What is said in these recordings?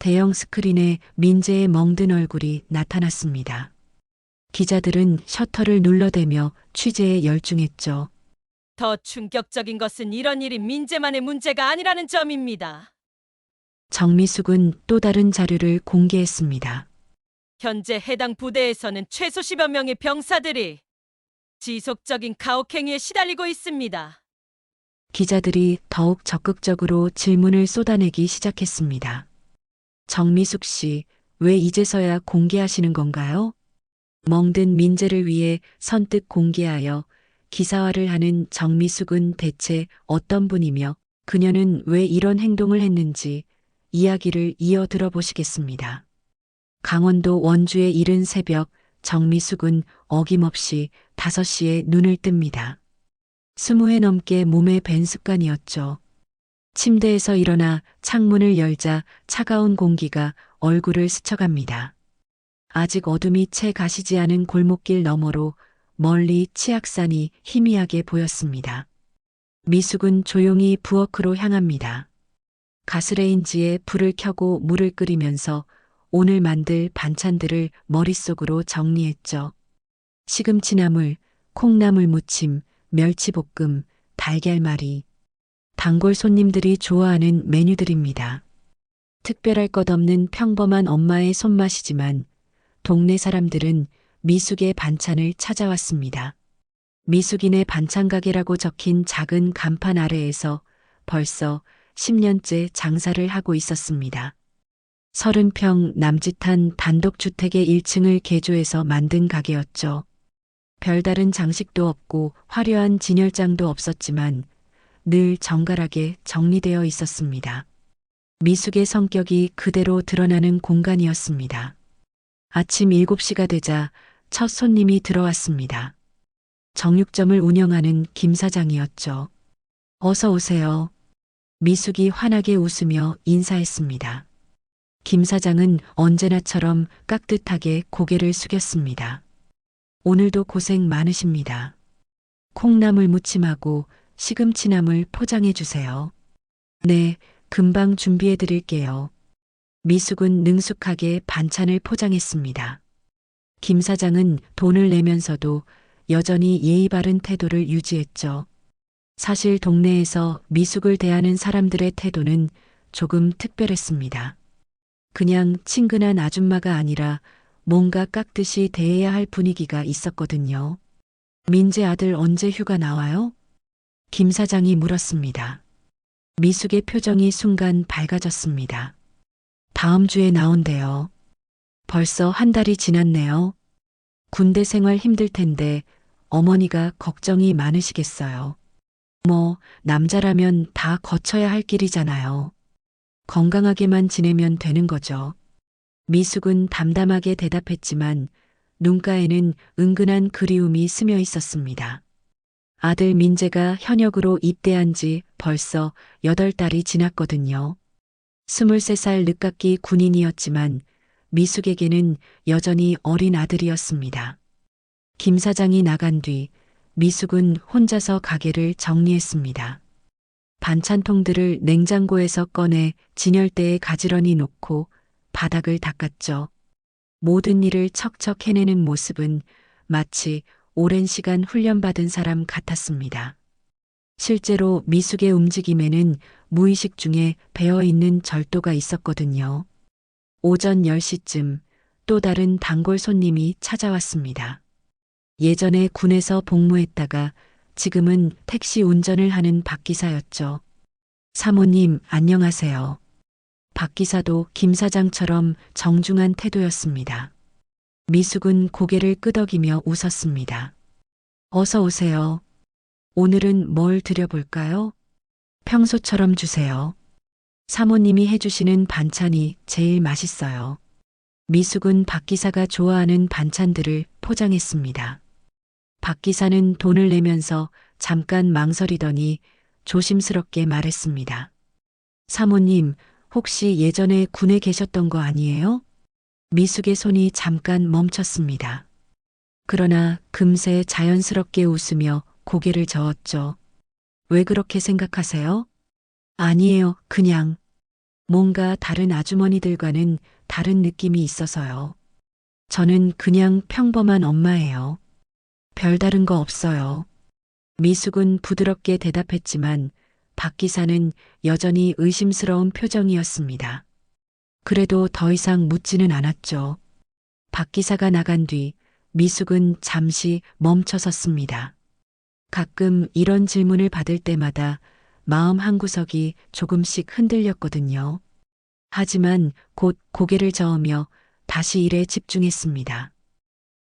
대형 스크린에 민재의 멍든 얼굴이 나타났습니다. 기자들은 셔터를 눌러대며 취재에 열중했죠. 더 충격적인 것은 이런 일이 민재만의 문제가 아니라는 점입니다. 정미숙은 또 다른 자료를 공개했습니다. 현재 해당 부대에서는 최소 10여 명의 병사들이 지속적인 가혹행위에 시달리고 있습니다. 기자들이 더욱 적극적으로 질문을 쏟아내기 시작했습니다. 정미숙 씨, 왜 이제서야 공개하시는 건가요? 멍든 민재를 위해 선뜻 공개하여 기사화를 하는 정미숙은 대체 어떤 분이며 그녀는 왜 이런 행동을 했는지 이야기를 이어 들어보시겠습니다. 강원도 원주의 이른 새벽 정미숙은 어김없이 5시에 눈을 뜹니다. 20회 넘게 몸에 밴 습관이었죠. 침대에서 일어나 창문을 열자 차가운 공기가 얼굴을 스쳐갑니다. 아직 어둠이 채 가시지 않은 골목길 너머로 멀리 치악산이 희미하게 보였습니다. 미숙은 조용히 부엌으로 향합니다. 가스레인지에 불을 켜고 물을 끓이면서 오늘 만들 반찬들을 머릿속으로 정리했죠. 시금치나물, 콩나물 무침, 멸치볶음, 달걀말이. 단골 손님들이 좋아하는 메뉴들입니다. 특별할 것 없는 평범한 엄마의 손맛이지만 동네 사람들은 미숙의 반찬을 찾아왔습니다. 미숙이네 반찬가게라고 적힌 작은 간판 아래에서 벌써 10년째 장사를 하고 있었습니다. 30평 남짓한 단독주택의 1층을 개조해서 만든 가게였죠. 별다른 장식도 없고 화려한 진열장도 없었지만 늘 정갈하게 정리되어 있었습니다. 미숙의 성격이 그대로 드러나는 공간이었습니다. 아침 7시가 되자 첫 손님이 들어왔습니다. 정육점을 운영하는 김 사장이었죠. 어서 오세요. 미숙이 환하게 웃으며 인사했습니다. 김 사장은 언제나처럼 깍듯하게 고개를 숙였습니다. 오늘도 고생 많으십니다. 콩나물 무침하고 시금치나물 포장해 주세요. 네, 금방 준비해 드릴게요. 미숙은 능숙하게 반찬을 포장했습니다. 김 사장은 돈을 내면서도 여전히 예의 바른 태도를 유지했죠. 사실 동네에서 미숙을 대하는 사람들의 태도는 조금 특별했습니다. 그냥 친근한 아줌마가 아니라 뭔가 깍듯이 대해야 할 분위기가 있었거든요. 민재 아들 언제 휴가 나와요? 김 사장이 물었습니다. 미숙의 표정이 순간 밝아졌습니다. 다음 주에 나온대요. 벌써 한 달이 지났네요. 군대 생활 힘들 텐데 어머니가 걱정이 많으시겠어요. 뭐, 남자라면 다 거쳐야 할 길이잖아요. 건강하게만 지내면 되는 거죠. 미숙은 담담하게 대답했지만 눈가에는 은근한 그리움이 스며 있었습니다. 아들 민재가 현역으로 입대한 지 벌써 8달이 지났거든요. 23살 늦깎이 군인이었지만 미숙에게는 여전히 어린 아들이었습니다. 김 사장이 나간 뒤 미숙은 혼자서 가게를 정리했습니다. 반찬통들을 냉장고에서 꺼내 진열대에 가지런히 놓고 바닥을 닦았죠. 모든 일을 척척 해내는 모습은 마치 오랜 시간 훈련받은 사람 같았습니다. 실제로 미숙의 움직임에는 무의식 중에 배어있는 절도가 있었거든요. 오전 10시쯤 또 다른 단골 손님이 찾아왔습니다. 예전에 군에서 복무했다가 지금은 택시 운전을 하는 박 기사였죠. 사모님, 안녕하세요. 박 기사도 김 사장처럼 정중한 태도였습니다. 미숙은 고개를 끄덕이며 웃었습니다. 어서 오세요. 오늘은 뭘 드려볼까요? 평소처럼 주세요. 사모님이 해주시는 반찬이 제일 맛있어요. 미숙은 박 기사가 좋아하는 반찬들을 포장했습니다. 박 기사는 돈을 내면서 잠깐 망설이더니 조심스럽게 말했습니다. 사모님, 혹시 예전에 군에 계셨던 거 아니에요? 미숙의 손이 잠깐 멈췄습니다. 그러나 금세 자연스럽게 웃으며 고개를 저었죠. 왜 그렇게 생각하세요? 아니에요, 그냥. 뭔가 다른 아주머니들과는 다른 느낌이 있어서요. 저는 그냥 평범한 엄마예요. 별다른 거 없어요. 미숙은 부드럽게 대답했지만 박 기사는 여전히 의심스러운 표정이었습니다. 그래도 더 이상 묻지는 않았죠. 박 기사가 나간 뒤 미숙은 잠시 멈춰 섰습니다. 가끔 이런 질문을 받을 때마다 마음 한구석이 조금씩 흔들렸거든요. 하지만 곧 고개를 저으며 다시 일에 집중했습니다.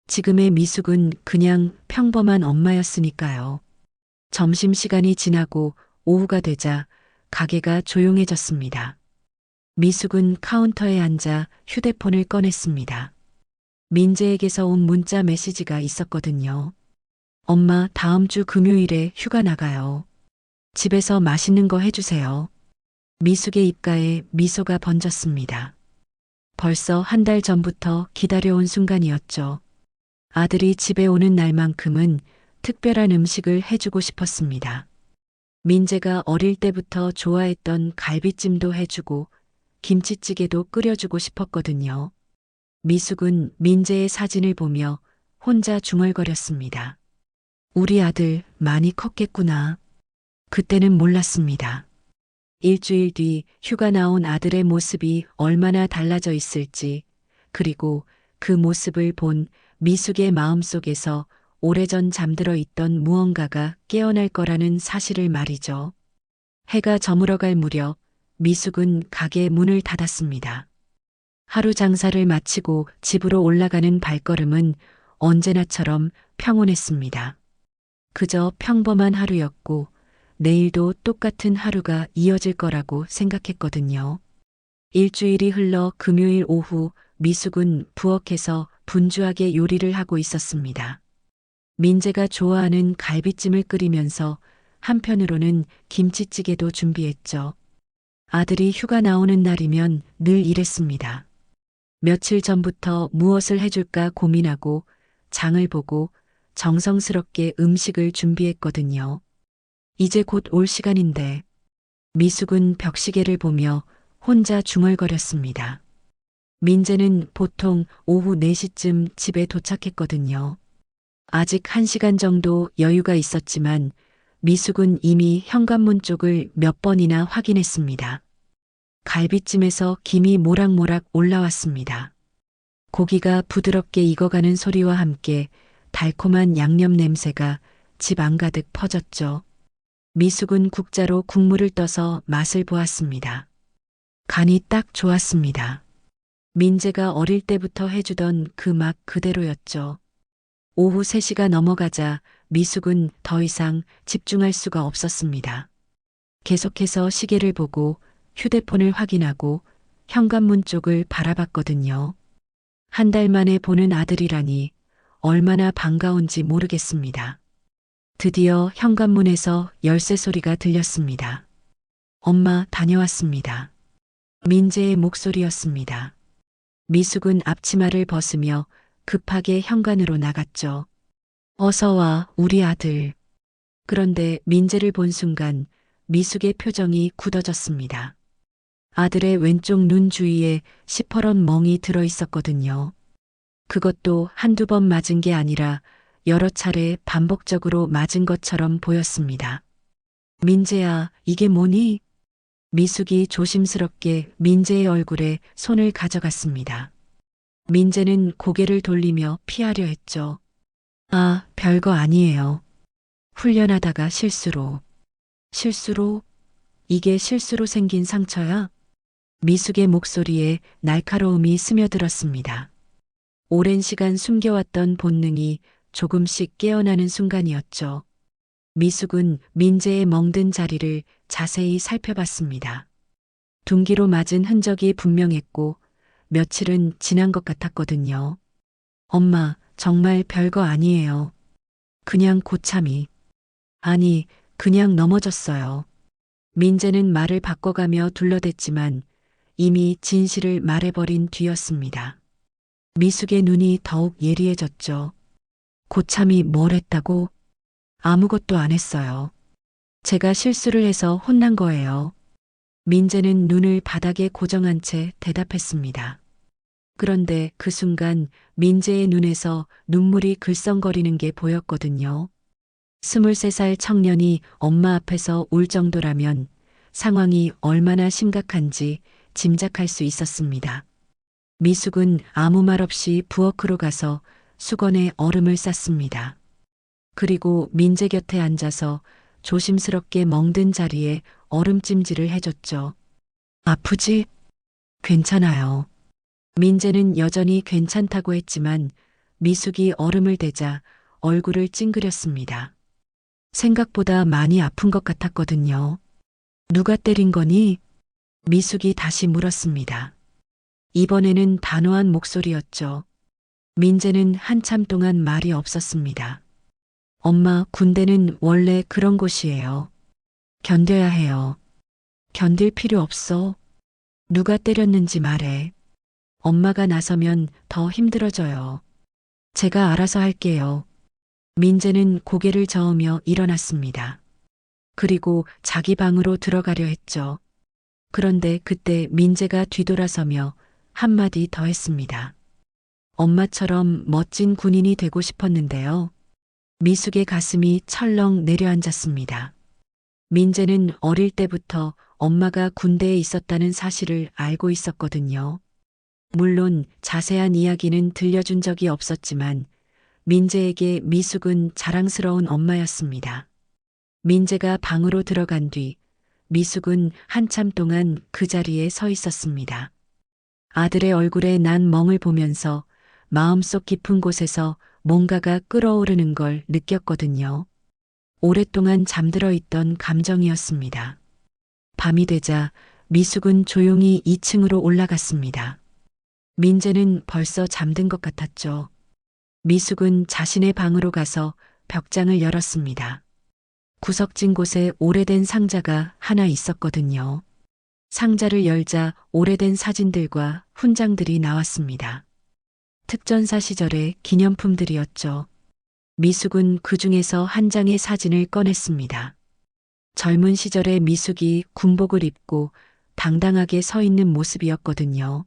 지금의 미숙은 그냥 평범한 엄마였으니까요. 점심시간이 지나고 오후가 되자 가게가 조용해졌습니다. 미숙은 카운터에 앉아 휴대폰을 꺼냈습니다. 민재에게서 온 문자 메시지가 있었거든요. 엄마, 다음 주 금요일에 휴가 나가요. 집에서 맛있는 거 해주세요. 미숙의 입가에 미소가 번졌습니다. 벌써 한 달 전부터 기다려온 순간이었죠. 아들이 집에 오는 날만큼은 특별한 음식을 해주고 싶었습니다. 민재가 어릴 때부터 좋아했던 갈비찜도 해주고 김치찌개도 끓여주고 싶었거든요. 미숙은 민재의 사진을 보며 혼자 중얼거렸습니다. 우리 아들 많이 컸겠구나. 그때는 몰랐습니다. 일주일 뒤 휴가 나온 아들의 모습이 얼마나 달라져 있을지, 그리고 그 모습을 본 미숙의 마음속에서 오래전 잠들어 있던 무언가가 깨어날 거라는 사실을 말이죠. 해가 저물어갈 무렵 미숙은 가게 문을 닫았습니다. 하루 장사를 마치고 집으로 올라가는 발걸음은 언제나처럼 평온했습니다. 그저 평범한 하루였고 내일도 똑같은 하루가 이어질 거라고 생각했거든요. 일주일이 흘러 금요일 오후 미숙은 부엌에서 분주하게 요리를 하고 있었습니다. 민재가 좋아하는 갈비찜을 끓이면서 한편으로는 김치찌개도 준비했죠. 아들이 휴가 나오는 날이면 늘 이랬습니다. 며칠 전부터 무엇을 해줄까 고민하고 장을 보고 정성스럽게 음식을 준비했거든요. 이제 곧 올 시간인데 미숙은 벽시계를 보며 혼자 중얼거렸습니다. 민재는 보통 오후 4시쯤 집에 도착했거든요. 아직 1시간 정도 여유가 있었지만 미숙은 이미 현관문 쪽을 몇 번이나 확인했습니다. 갈비찜에서 김이 모락모락 올라왔습니다. 고기가 부드럽게 익어가는 소리와 함께 달콤한 양념 냄새가 집 안가득 퍼졌죠. 미숙은 국자로 국물을 떠서 맛을 보았습니다. 간이 딱 좋았습니다. 민재가 어릴 때부터 해주던 그 맛 그대로였죠. 오후 3시가 넘어가자 미숙은 더 이상 집중할 수가 없었습니다. 계속해서 시계를 보고 휴대폰을 확인하고 현관문 쪽을 바라봤거든요. 한 달 만에 보는 아들이라니 얼마나 반가운지 모르겠습니다. 드디어 현관문에서 열쇠 소리가 들렸습니다. 엄마, 다녀왔습니다. 민재의 목소리였습니다. 미숙은 앞치마를 벗으며 급하게 현관으로 나갔죠. 어서 와, 우리 아들. 그런데 민재를 본 순간 미숙의 표정이 굳어졌습니다. 아들의 왼쪽 눈 주위에 시퍼런 멍이 들어 있었거든요. 그것도 한두 번 맞은 게 아니라 여러 차례 반복적으로 맞은 것처럼 보였습니다. 민재야, 이게 뭐니? 미숙이 조심스럽게 민재의 얼굴에 손을 가져갔습니다. 민재는 고개를 돌리며 피하려 했죠. 아, 별거 아니에요. 훈련하다가 실수로. 실수로? 이게 실수로 생긴 상처야? 미숙의 목소리에 날카로움이 스며들었습니다. 오랜 시간 숨겨왔던 본능이 조금씩 깨어나는 순간이었죠. 미숙은 민재의 멍든 자리를 자세히 살펴봤습니다. 둔기로 맞은 흔적이 분명했고 며칠은 지난 것 같았거든요. 엄마, 정말 별거 아니에요. 그냥 고참이. 아니, 그냥 넘어졌어요. 민재는 말을 바꿔가며 둘러댔지만 이미 진실을 말해버린 뒤였습니다. 미숙의 눈이 더욱 예리해졌죠. 고참이 뭘 했다고? 아무것도 안 했어요. 제가 실수를 해서 혼난 거예요. 민재는 눈을 바닥에 고정한 채 대답했습니다. 그런데 그 순간 민재의 눈에서 눈물이 글썽거리는 게 보였거든요. 23살 청년이 엄마 앞에서 울 정도라면 상황이 얼마나 심각한지 짐작할 수 있었습니다. 미숙은 아무 말 없이 부엌으로 가서 수건에 얼음을 쌌습니다. 그리고 민재 곁에 앉아서 조심스럽게 멍든 자리에 얼음찜질을 해줬죠. 아프지? 괜찮아요. 민재는 여전히 괜찮다고 했지만 미숙이 얼음을 대자 얼굴을 찡그렸습니다. 생각보다 많이 아픈 것 같았거든요. 누가 때린 거니? 미숙이 다시 물었습니다. 이번에는 단호한 목소리였죠. 민재는 한참 동안 말이 없었습니다. 엄마, 군대는 원래 그런 곳이에요. 견뎌야 해요. 견딜 필요 없어. 누가 때렸는지 말해. 엄마가 나서면 더 힘들어져요. 제가 알아서 할게요. 민재는 고개를 저으며 일어났습니다. 그리고 자기 방으로 들어가려 했죠. 그런데 그때 민재가 뒤돌아서며 한마디 더 했습니다. 엄마처럼 멋진 군인이 되고 싶었는데요. 미숙의 가슴이 철렁 내려앉았습니다. 민재는 어릴 때부터 엄마가 군대에 있었다는 사실을 알고 있었거든요. 물론 자세한 이야기는 들려준 적이 없었지만 민재에게 미숙은 자랑스러운 엄마였습니다. 민재가 방으로 들어간 뒤 미숙은 한참 동안 그 자리에 서 있었습니다. 아들의 얼굴에 난 멍을 보면서 마음속 깊은 곳에서 뭔가가 끓어오르는 걸 느꼈거든요. 오랫동안 잠들어 있던 감정이었습니다. 밤이 되자 미숙은 조용히 2층으로 올라갔습니다. 민재는 벌써 잠든 것 같았죠. 미숙은 자신의 방으로 가서 벽장을 열었습니다. 구석진 곳에 오래된 상자가 하나 있었거든요. 상자를 열자 오래된 사진들과 훈장들이 나왔습니다. 특전사 시절의 기념품들이었죠. 미숙은 그 중에서 한 장의 사진을 꺼냈습니다. 젊은 시절의 미숙이 군복을 입고 당당하게 서 있는 모습이었거든요.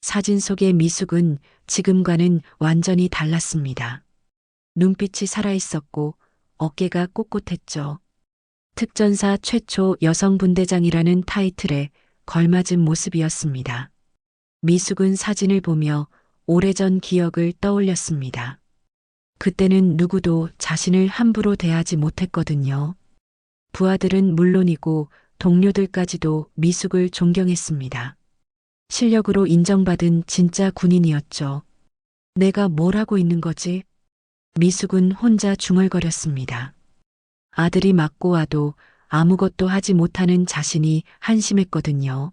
사진 속의 미숙은 지금과는 완전히 달랐습니다. 눈빛이 살아있었고 어깨가 꼿꼿했죠. 특전사 최초 여성분대장이라는 타이틀에 걸맞은 모습이었습니다. 미숙은 사진을 보며 오래전 기억을 떠올렸습니다. 그때는 누구도 자신을 함부로 대하지 못했거든요. 부하들은 물론이고 동료들까지도 미숙을 존경했습니다. 실력으로 인정받은 진짜 군인이었죠. 내가 뭘 하고 있는 거지? 미숙은 혼자 중얼거렸습니다. 아들이 맞고 와도 아무것도 하지 못하는 자신이 한심했거든요.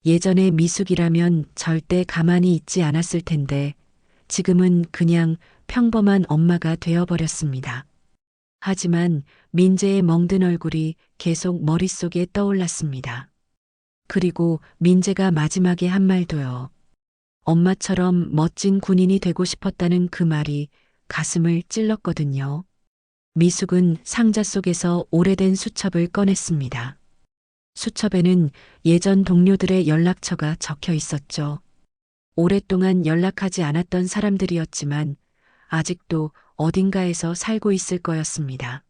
예전에 미숙이라면 절대 가만히 있지 않았을 텐데 지금은 그냥 평범한 엄마가 되어버렸습니다. 하지만 민재의 멍든 얼굴이 계속 머릿속에 떠올랐습니다. 그리고 민재가 마지막에 한 말도요. 엄마처럼 멋진 군인이 되고 싶었다는 그 말이 가슴을 찔렀거든요. 미숙은 상자 속에서 오래된 수첩을 꺼냈습니다. 수첩에는 예전 동료들의 연락처가 적혀 있었죠. 오랫동안 연락하지 않았던 사람들이었지만 아직도 어딘가에서 살고 있을 거였습니다.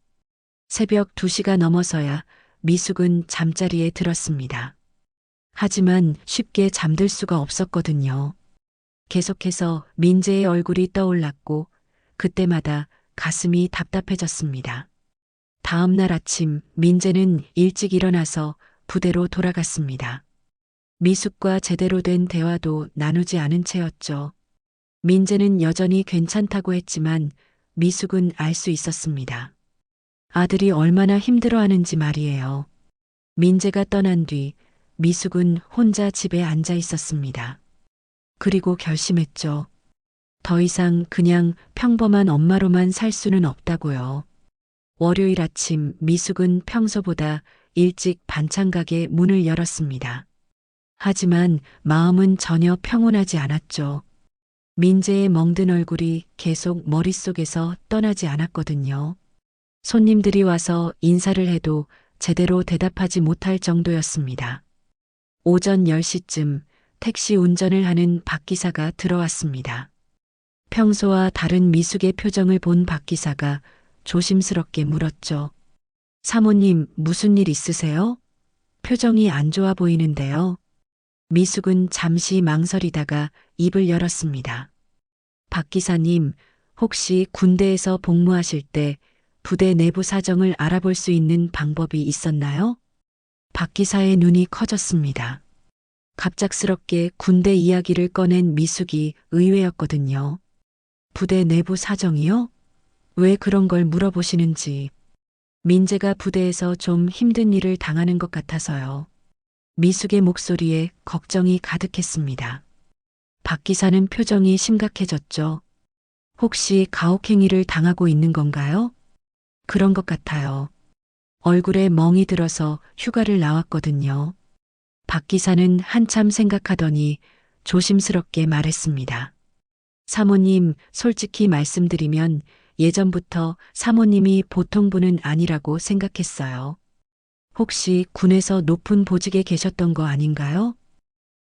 새벽 2시가 넘어서야 미숙은 잠자리에 들었습니다. 하지만 쉽게 잠들 수가 없었거든요. 계속해서 민재의 얼굴이 떠올랐고 그때마다 가슴이 답답해졌습니다. 다음 날 아침 민재는 일찍 일어나서 부대로 돌아갔습니다. 미숙과 제대로 된 대화도 나누지 않은 채였죠. 민재는 여전히 괜찮다고 했지만 미숙은 알 수 있었습니다. 아들이 얼마나 힘들어하는지 말이에요. 민재가 떠난 뒤 미숙은 혼자 집에 앉아 있었습니다. 그리고 결심했죠. 더 이상 그냥 평범한 엄마로만 살 수는 없다고요. 월요일 아침 미숙은 평소보다 일찍 반찬 가게 문을 열었습니다. 하지만 마음은 전혀 평온하지 않았죠. 민재의 멍든 얼굴이 계속 머릿속에서 떠나지 않았거든요. 손님들이 와서 인사를 해도 제대로 대답하지 못할 정도였습니다. 오전 10시쯤 택시 운전을 하는 박 기사가 들어왔습니다. 평소와 다른 미숙의 표정을 본 박 기사가 조심스럽게 물었죠. 사모님, 무슨 일 있으세요? 표정이 안 좋아 보이는데요. 미숙은 잠시 망설이다가 입을 열었습니다. 박 기사님, 혹시 군대에서 복무하실 때 부대 내부 사정을 알아볼 수 있는 방법이 있었나요? 박 기사의 눈이 커졌습니다. 갑작스럽게 군대 이야기를 꺼낸 미숙이 의외였거든요. 부대 내부 사정이요? 왜 그런 걸 물어보시는지. 민재가 부대에서 좀 힘든 일을 당하는 것 같아서요. 미숙의 목소리에 걱정이 가득했습니다. 박 기사는 표정이 심각해졌죠. 혹시 가혹행위를 당하고 있는 건가요? 그런 것 같아요. 얼굴에 멍이 들어서 휴가를 나왔거든요. 박 기사는 한참 생각하더니 조심스럽게 말했습니다. 사모님, 솔직히 말씀드리면 예전부터 사모님이 보통 분은 아니라고 생각했어요. 혹시 군에서 높은 보직에 계셨던 거 아닌가요?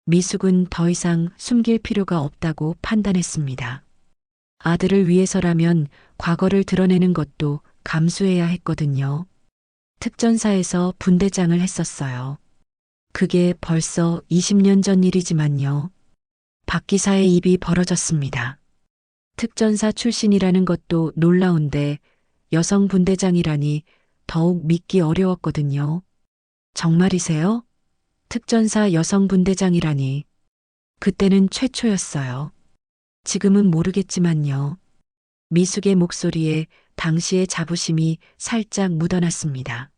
미숙은 더 이상 숨길 필요가 없다고 판단했습니다. 아들을 위해서라면 과거를 드러내는 것도 감수해야 했거든요. 특전사에서 분대장을 했었어요. 그게 벌써 20년 전 일이지만요. 박 기사의 입이 벌어졌습니다. 특전사 출신이라는 것도 놀라운데 여성 분대장이라니 더욱 믿기 어려웠거든요. 정말이세요? 특전사 여성 분대장이라니. 그때는 최초였어요. 지금은 모르겠지만요. 미숙의 목소리에 당시의 자부심이 살짝 묻어났습니다.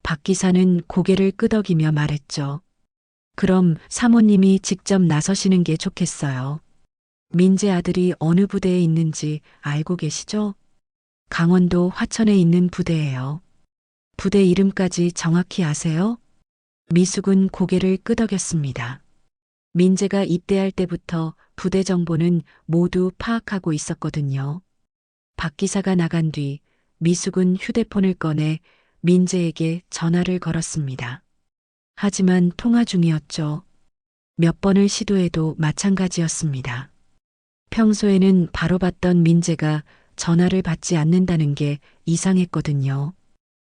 박 기사는 고개를 끄덕이며 말했죠. 그럼 사모님이 직접 나서시는 게 좋겠어요. 민재 아들이 어느 부대에 있는지 알고 계시죠? 강원도 화천에 있는 부대예요. 부대 이름까지 정확히 아세요? 미숙은 고개를 끄덕였습니다. 민재가 입대할 때부터 부대 정보는 모두 파악하고 있었거든요. 박 기사가 나간 뒤 미숙은 휴대폰을 꺼내 민재에게 전화를 걸었습니다. 하지만 통화 중이었죠. 몇 번을 시도해도 마찬가지였습니다. 평소에는 바로 받던 민재가 전화를 받지 않는다는 게 이상했거든요.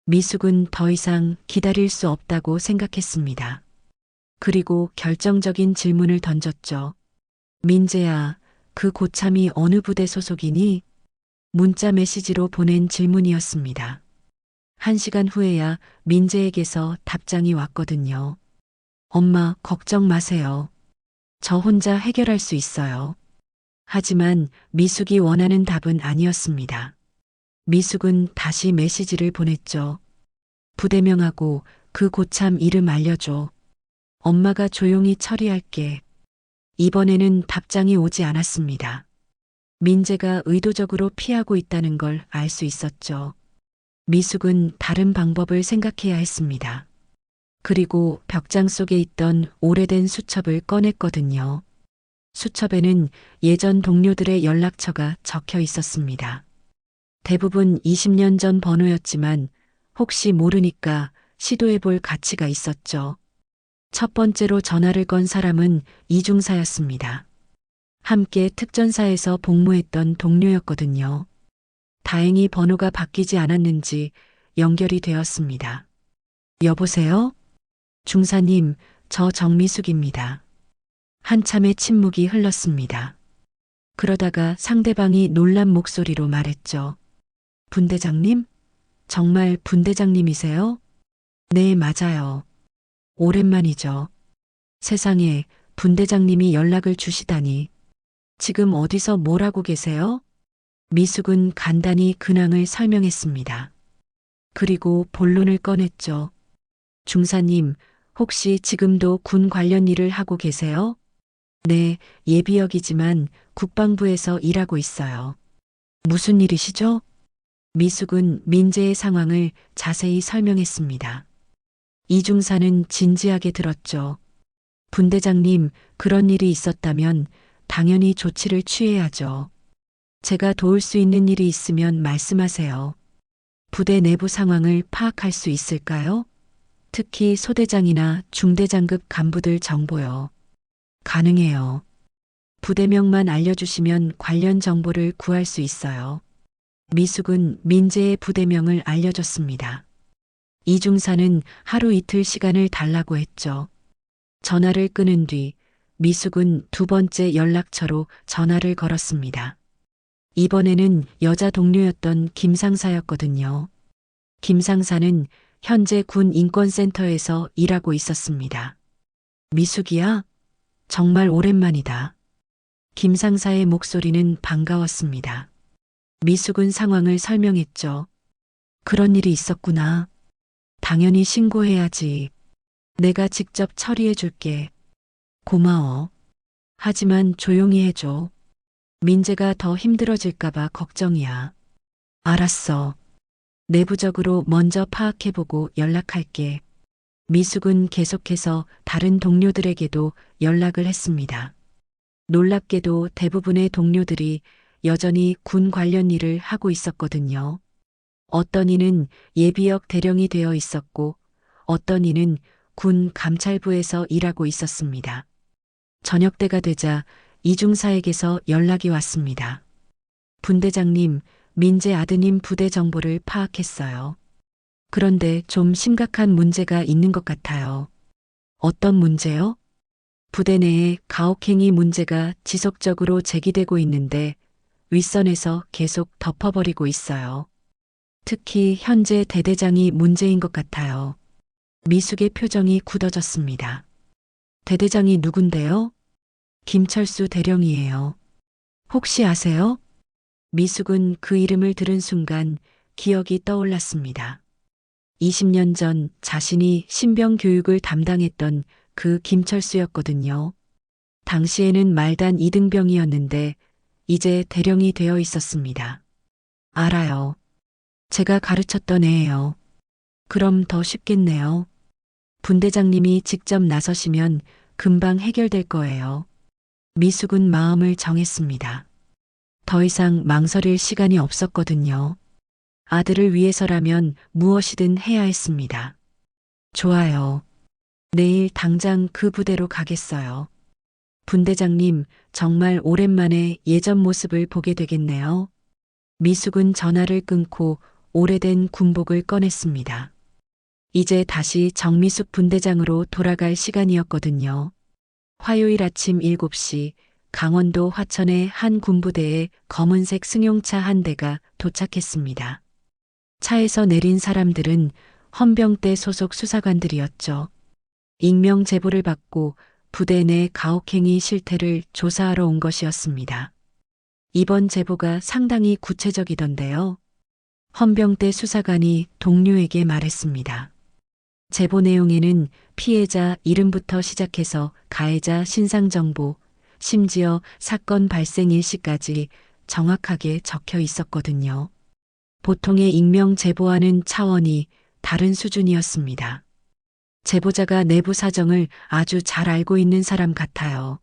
미숙은 더 이상 기다릴 수 없다고 생각했습니다. 그리고 결정적인 질문을 던졌죠. 민재야, 그 고참이 어느 부대 소속이니? 문자 메시지로 보낸 질문이었습니다. 1시간 후에야 민재에게서 답장이 왔거든요. 엄마, 걱정 마세요. 저 혼자 해결할 수 있어요. 하지만 미숙이 원하는 답은 아니었습니다. 미숙은 다시 메시지를 보냈죠. 부대명하고 그 고참 이름 알려줘. 엄마가 조용히 처리할게. 이번에는 답장이 오지 않았습니다. 민재가 의도적으로 피하고 있다는 걸 알 수 있었죠. 미숙은 다른 방법을 생각해야 했습니다. 그리고 벽장 속에 있던 오래된 수첩을 꺼냈거든요. 수첩에는 예전 동료들의 연락처가 적혀 있었습니다. 대부분 20년 전 번호였지만 혹시 모르니까 시도해 볼 가치가 있었죠. 첫 번째로 전화를 건 사람은 이중사였습니다. 함께 특전사에서 복무했던 동료였거든요. 다행히 번호가 바뀌지 않았는지 연결이 되었습니다. 여보세요? 중사님, 저 정미숙입니다. 한참의 침묵이 흘렀습니다. 그러다가 상대방이 놀란 목소리로 말했죠. 분대장님? 정말 분대장님이세요? 네, 맞아요. 오랜만이죠. 세상에 분대장님이 연락을 주시다니. 지금 어디서 뭘 하고 계세요? 미숙은 간단히 근황을 설명했습니다. 그리고 본론을 꺼냈죠. 중사님, 혹시 지금도 군 관련 일을 하고 계세요? 네, 예비역이지만 국방부에서 일하고 있어요. 무슨 일이시죠? 미숙은 민재의 상황을 자세히 설명했습니다. 이중사는 진지하게 들었죠. 분대장님, 그런 일이 있었다면 당연히 조치를 취해야죠. 제가 도울 수 있는 일이 있으면 말씀하세요. 부대 내부 상황을 파악할 수 있을까요? 특히 소대장이나 중대장급 간부들 정보요. 가능해요. 부대명만 알려주시면 관련 정보를 구할 수 있어요. 미숙은 민재의 부대명을 알려줬습니다. 이중사는 하루 이틀 시간을 달라고 했죠. 전화를 끊은 뒤 미숙은 두 번째 연락처로 전화를 걸었습니다. 이번에는 여자 동료였던 김상사였거든요. 김상사는 현재 군 인권센터에서 일하고 있었습니다. 미숙이야? 정말 오랜만이다. 김상사의 목소리는 반가웠습니다. 미숙은 상황을 설명했죠. 그런 일이 있었구나. 당연히 신고해야지. 내가 직접 처리해 줄게. 고마워. 하지만 조용히 해줘. 민재가 더 힘들어질까봐 걱정이야. 알았어. 내부적으로 먼저 파악해보고 연락할게. 미숙은 계속해서 다른 동료들에게도 연락을 했습니다. 놀랍게도 대부분의 동료들이 여전히 군 관련 일을 하고 있었거든요. 어떤 이는 예비역 대령이 되어 있었고 어떤 이는 군 감찰부에서 일하고 있었습니다. 저녁 때가 되자 이중사에게서 연락이 왔습니다. 분대장님, 민재 아드님 부대 정보를 파악했어요. 그런데 좀 심각한 문제가 있는 것 같아요. 어떤 문제요? 부대 내에 가혹행위 문제가 지속적으로 제기되고 있는데 윗선에서 계속 덮어버리고 있어요. 특히 현재 대대장이 문제인 것 같아요. 미숙의 표정이 굳어졌습니다. 대대장이 누군데요? 김철수 대령이에요. 혹시 아세요? 미숙은 그 이름을 들은 순간 기억이 떠올랐습니다. 20년 전 자신이 신병 교육을 담당했던 그 김철수였거든요. 당시에는 말단 2등병이었는데 이제 대령이 되어 있었습니다. 알아요. 제가 가르쳤던 애예요. 그럼 더 쉽겠네요. 분대장님이 직접 나서시면 금방 해결될 거예요. 미숙은 마음을 정했습니다. 더 이상 망설일 시간이 없었거든요. 아들을 위해서라면 무엇이든 해야 했습니다. 좋아요. 내일 당장 그 부대로 가겠어요. 분대장님, 정말 오랜만에 예전 모습을 보게 되겠네요. 미숙은 전화를 끊고 오래된 군복을 꺼냈습니다. 이제 다시 정미숙 분대장으로 돌아갈 시간이었거든요. 화요일 아침 7시 강원도 화천의 한 군부대에 검은색 승용차 한 대가 도착했습니다. 차에서 내린 사람들은 헌병대 소속 수사관들이었죠. 익명 제보를 받고 부대 내 가혹행위 실태를 조사하러 온 것이었습니다. 이번 제보가 상당히 구체적이던데요. 헌병대 수사관이 동료에게 말했습니다. 제보 내용에는 피해자 이름부터 시작해서 가해자 신상 정보, 심지어 사건 발생 일시까지 정확하게 적혀 있었거든요. 보통의 익명 제보와는 차원이 다른 수준이었습니다. 제보자가 내부 사정을 아주 잘 알고 있는 사람 같아요.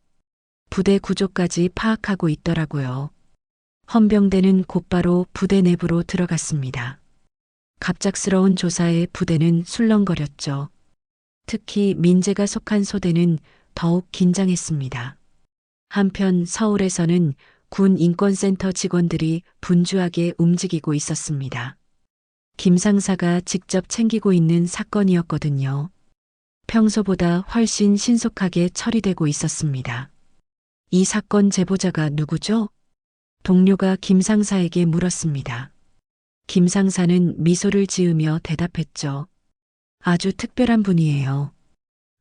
부대 구조까지 파악하고 있더라고요. 헌병대는 곧바로 부대 내부로 들어갔습니다. 갑작스러운 조사에 부대는 술렁거렸죠. 특히 민재가 속한 소대는 더욱 긴장했습니다. 한편 서울에서는 군 인권센터 직원들이 분주하게 움직이고 있었습니다. 김 상사가 직접 챙기고 있는 사건이었거든요. 평소보다 훨씬 신속하게 처리되고 있었습니다. 이 사건 제보자가 누구죠? 동료가 김 상사에게 물었습니다. 김 상사는 미소를 지으며 대답했죠. 아주 특별한 분이에요.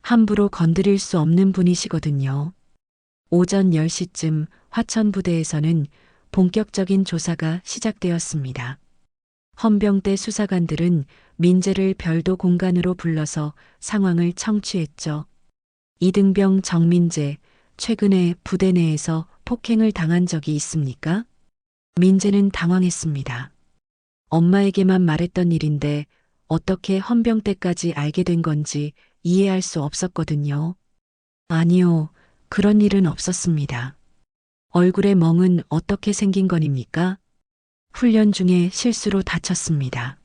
함부로 건드릴 수 없는 분이시거든요. 오전 10시쯤 화천부대에서는 본격적인 조사가 시작되었습니다. 헌병대 수사관들은 민재를 별도 공간으로 불러서 상황을 청취했죠. 이등병 정민재, 최근에 부대 내에서 폭행을 당한 적이 있습니까? 민재는 당황했습니다. 엄마에게만 말했던 일인데 어떻게 헌병대까지 알게 된 건지 이해할 수 없었거든요. 아니요, 그런 일은 없었습니다. 얼굴의 멍은 어떻게 생긴 건입니까? 훈련 중에 실수로 다쳤습니다.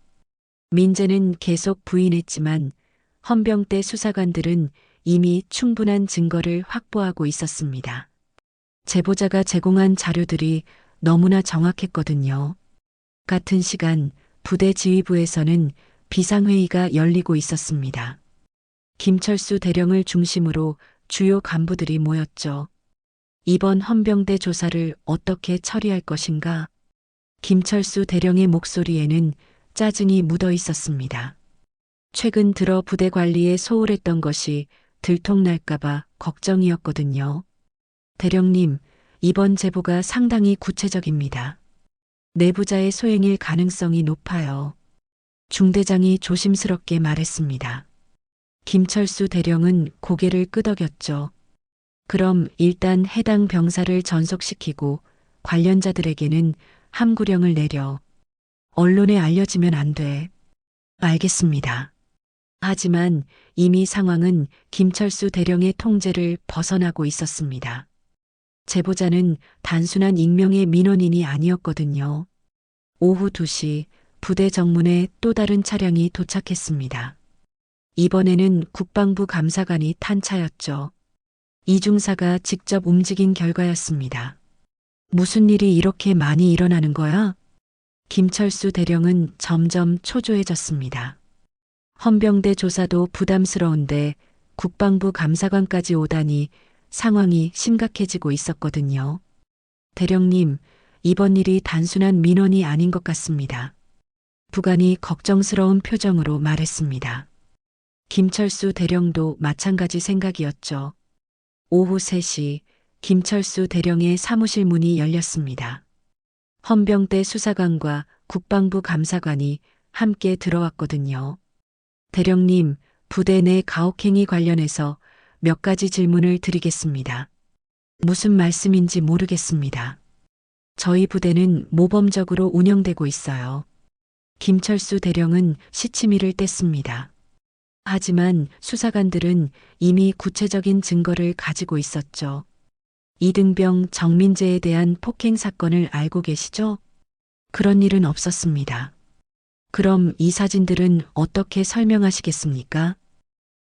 민재는 계속 부인했지만 헌병대 수사관들은 이미 충분한 증거를 확보하고 있었습니다. 제보자가 제공한 자료들이 너무나 정확했거든요. 같은 시간 부대 지휘부에서는 비상회의가 열리고 있었습니다. 김철수 대령을 중심으로 주요 간부들이 모였죠. 이번 헌병대 조사를 어떻게 처리할 것인가? 김철수 대령의 목소리에는 짜증이 묻어 있었습니다. 최근 들어 부대 관리에 소홀했던 것이 들통날까봐 걱정이었거든요. 대령님, 이번 제보가 상당히 구체적입니다. 내부자의 소행일 가능성이 높아요. 중대장이 조심스럽게 말했습니다. 김철수 대령은 고개를 끄덕였죠. 그럼 일단 해당 병사를 전속시키고 관련자들에게는 함구령을 내려 언론에 알려지면 안 돼. 알겠습니다. 하지만 이미 상황은 김철수 대령의 통제를 벗어나고 있었습니다. 제보자는 단순한 익명의 민원인이 아니었거든요. 오후 2시 부대 정문에 또 다른 차량이 도착했습니다. 이번에는 국방부 감사관이 탄 차였죠. 이중사가 직접 움직인 결과였습니다. 무슨 일이 이렇게 많이 일어나는 거야? 김철수 대령은 점점 초조해졌습니다. 헌병대 조사도 부담스러운데 국방부 감사관까지 오다니 상황이 심각해지고 있었거든요. 대령님, 이번 일이 단순한 민원이 아닌 것 같습니다. 부관이 걱정스러운 표정으로 말했습니다. 김철수 대령도 마찬가지 생각이었죠. 오후 3시 김철수 대령의 사무실 문이 열렸습니다. 헌병대 수사관과 국방부 감사관이 함께 들어왔거든요. 대령님, 부대 내 가혹행위 관련해서 몇 가지 질문을 드리겠습니다. 무슨 말씀인지 모르겠습니다. 저희 부대는 모범적으로 운영되고 있어요. 김철수 대령은 시치미를 뗐습니다. 하지만 수사관들은 이미 구체적인 증거를 가지고 있었죠. 이등병 정민재에 대한 폭행 사건을 알고 계시죠? 그런 일은 없었습니다. 그럼 이 사진들은 어떻게 설명하시겠습니까?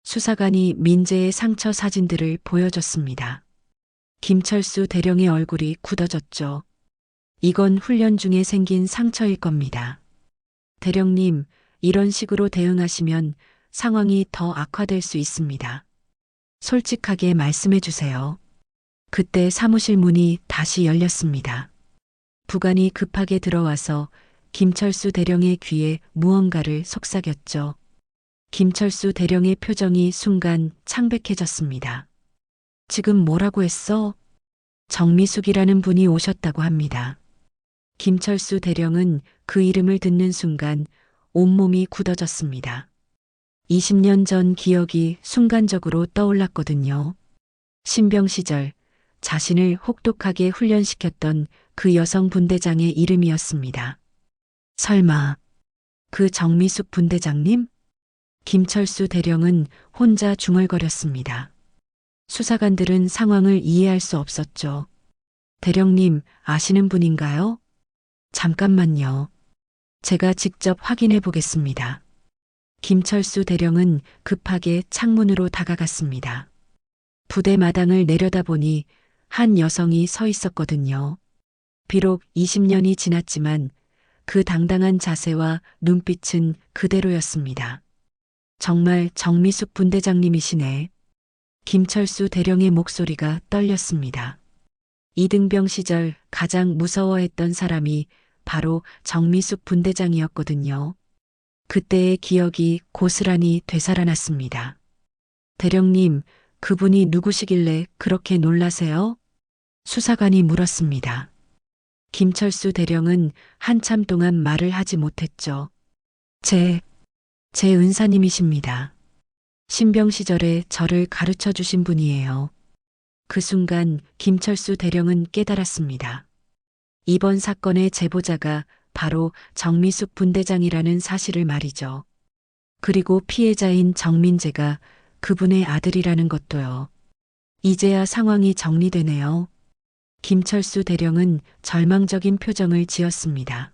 수사관이 민재의 상처 사진들을 보여줬습니다. 김철수 대령의 얼굴이 굳어졌죠. 이건 훈련 중에 생긴 상처일 겁니다. 대령님, 이런 식으로 대응하시면 상황이 더 악화될 수 있습니다. 솔직하게 말씀해 주세요. 그때 사무실 문이 다시 열렸습니다. 부관이 급하게 들어와서 김철수 대령의 귀에 무언가를 속삭였죠. 김철수 대령의 표정이 순간 창백해졌습니다. 지금 뭐라고 했어? 정미숙이라는 분이 오셨다고 합니다. 김철수 대령은 그 이름을 듣는 순간 온몸이 굳어졌습니다. 20년 전 기억이 순간적으로 떠올랐거든요. 신병 시절 자신을 혹독하게 훈련시켰던 그 여성 분대장의 이름이었습니다. 설마 그 정미숙 분대장님? 김철수 대령은 혼자 중얼거렸습니다. 수사관들은 상황을 이해할 수 없었죠. 대령님, 아시는 분인가요? 잠깐만요. 제가 직접 확인해 보겠습니다. 김철수 대령은 급하게 창문으로 다가갔습니다. 부대 마당을 내려다보니 한 여성이 서 있었거든요. 비록 20년이 지났지만 그 당당한 자세와 눈빛은 그대로였습니다. 정말 정미숙 분대장님이시네. 김철수 대령의 목소리가 떨렸습니다. 이등병 시절 가장 무서워했던 사람이 바로 정미숙 분대장이었거든요. 그때의 기억이 고스란히 되살아났습니다. 대령님, 그분이 누구시길래 그렇게 놀라세요? 수사관이 물었습니다. 김철수 대령은 한참 동안 말을 하지 못했죠. 제 은사님이십니다. 신병 시절에 저를 가르쳐 주신 분이에요. 그 순간 김철수 대령은 깨달았습니다. 이번 사건의 제보자가 바로 정미숙 분대장이라는 사실을 말이죠. 그리고 피해자인 정민재가 그분의 아들이라는 것도요. 이제야 상황이 정리되네요. 김철수 대령은 절망적인 표정을 지었습니다.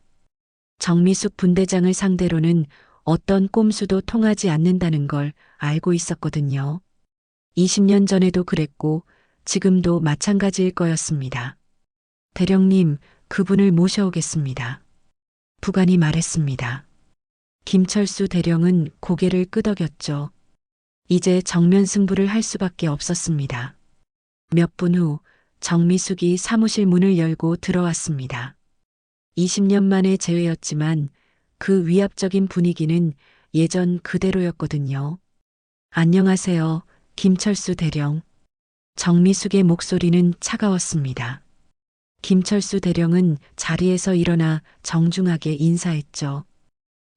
정미숙 분대장을 상대로는 어떤 꼼수도 통하지 않는다는 걸 알고 있었거든요. 20년 전에도 그랬고 지금도 마찬가지일 거였습니다. 대령님, 그분을 모셔오겠습니다. 부관이 말했습니다. 김철수 대령은 고개를 끄덕였죠. 이제 정면 승부를 할 수밖에 없었습니다. 몇 분 후 정미숙이 사무실 문을 열고 들어왔습니다. 20년 만의 재회였지만 그 위압적인 분위기는 예전 그대로였거든요. 안녕하세요, 김철수 대령. 정미숙의 목소리는 차가웠습니다. 김철수 대령은 자리에서 일어나 정중하게 인사했죠.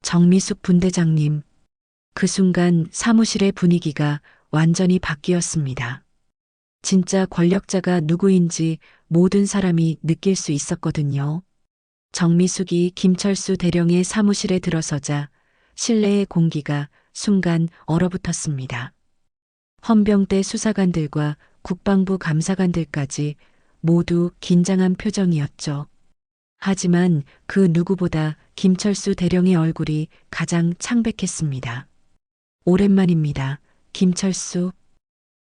정미숙 분대장님. 그 순간 사무실의 분위기가 완전히 바뀌었습니다. 진짜 권력자가 누구인지 모든 사람이 느낄 수 있었거든요. 정미숙이 김철수 대령의 사무실에 들어서자 실내의 공기가 순간 얼어붙었습니다. 헌병대 수사관들과 국방부 감사관들까지 모두 긴장한 표정이었죠. 하지만 그 누구보다 김철수 대령의 얼굴이 가장 창백했습니다. 오랜만입니다, 김철수.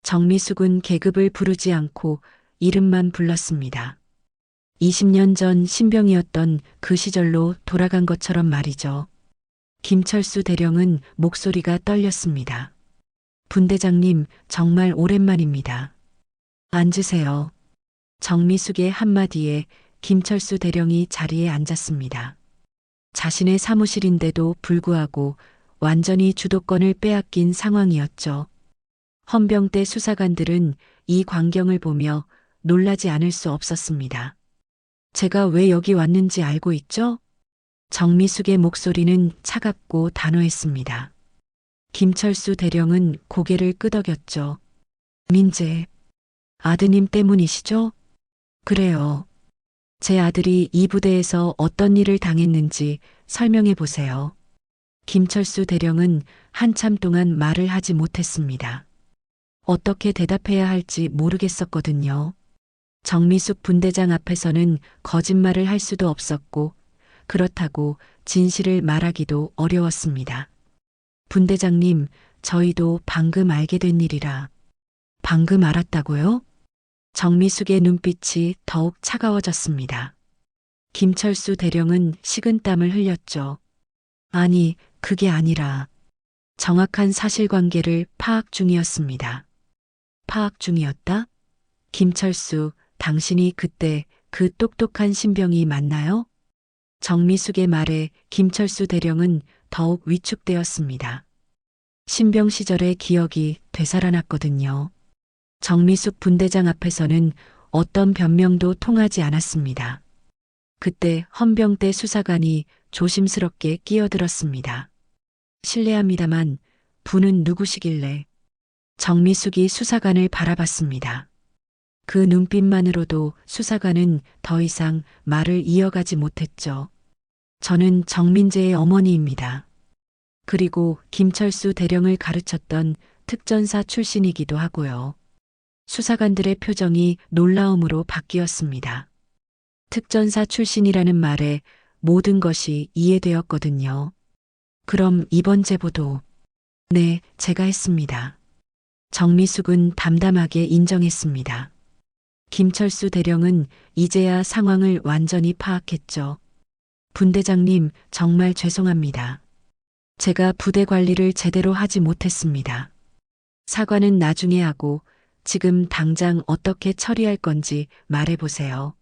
정미숙은 계급을 부르지 않고 이름만 불렀습니다. 20년 전 신병이었던 그 시절로 돌아간 것처럼 말이죠. 김철수 대령은 목소리가 떨렸습니다. 분대장님, 정말 오랜만입니다. 앉으세요. 정미숙의 한마디에 김철수 대령이 자리에 앉았습니다. 자신의 사무실인데도 불구하고 완전히 주도권을 빼앗긴 상황이었죠. 헌병대 수사관들은 이 광경을 보며 놀라지 않을 수 없었습니다. 제가 왜 여기 왔는지 알고 있죠? 정미숙의 목소리는 차갑고 단호했습니다. 김철수 대령은 고개를 끄덕였죠. 민재, 아드님 때문이시죠? 그래요. 제 아들이 이 부대에서 어떤 일을 당했는지 설명해 보세요. 김철수 대령은 한참 동안 말을 하지 못했습니다. 어떻게 대답해야 할지 모르겠었거든요. 정미숙 분대장 앞에서는 거짓말을 할 수도 없었고 그렇다고 진실을 말하기도 어려웠습니다. 분대장님, 저희도 방금 알게 된 일이라. 방금 알았다고요? 정미숙의 눈빛이 더욱 차가워졌습니다. 김철수 대령은 식은땀을 흘렸죠. 아니, 그게 아니라 정확한 사실관계를 파악 중이었습니다. 파악 중이었다? 김철수, 당신이 그때 그 똑똑한 신병이 맞나요? 정미숙의 말에 김철수 대령은 더욱 위축되었습니다. 신병 시절의 기억이 되살아났거든요. 정미숙 분대장 앞에서는 어떤 변명도 통하지 않았습니다. 그때 헌병대 수사관이 조심스럽게 끼어들었습니다. 실례합니다만 분은 누구시길래? 정미숙이 수사관을 바라봤습니다. 그 눈빛만으로도 수사관은 더 이상 말을 이어가지 못했죠. 저는 정민재의 어머니입니다. 그리고 김철수 대령을 가르쳤던 특전사 출신이기도 하고요. 수사관들의 표정이 놀라움으로 바뀌었습니다. 특전사 출신이라는 말에 모든 것이 이해되었거든요. 그럼 이번 제보도? 네, 제가 했습니다. 정미숙은 담담하게 인정했습니다. 김철수 대령은 이제야 상황을 완전히 파악했죠. 분대장님, 정말 죄송합니다. 제가 부대 관리를 제대로 하지 못했습니다. 사과는 나중에 하고 지금 당장 어떻게 처리할 건지 말해보세요.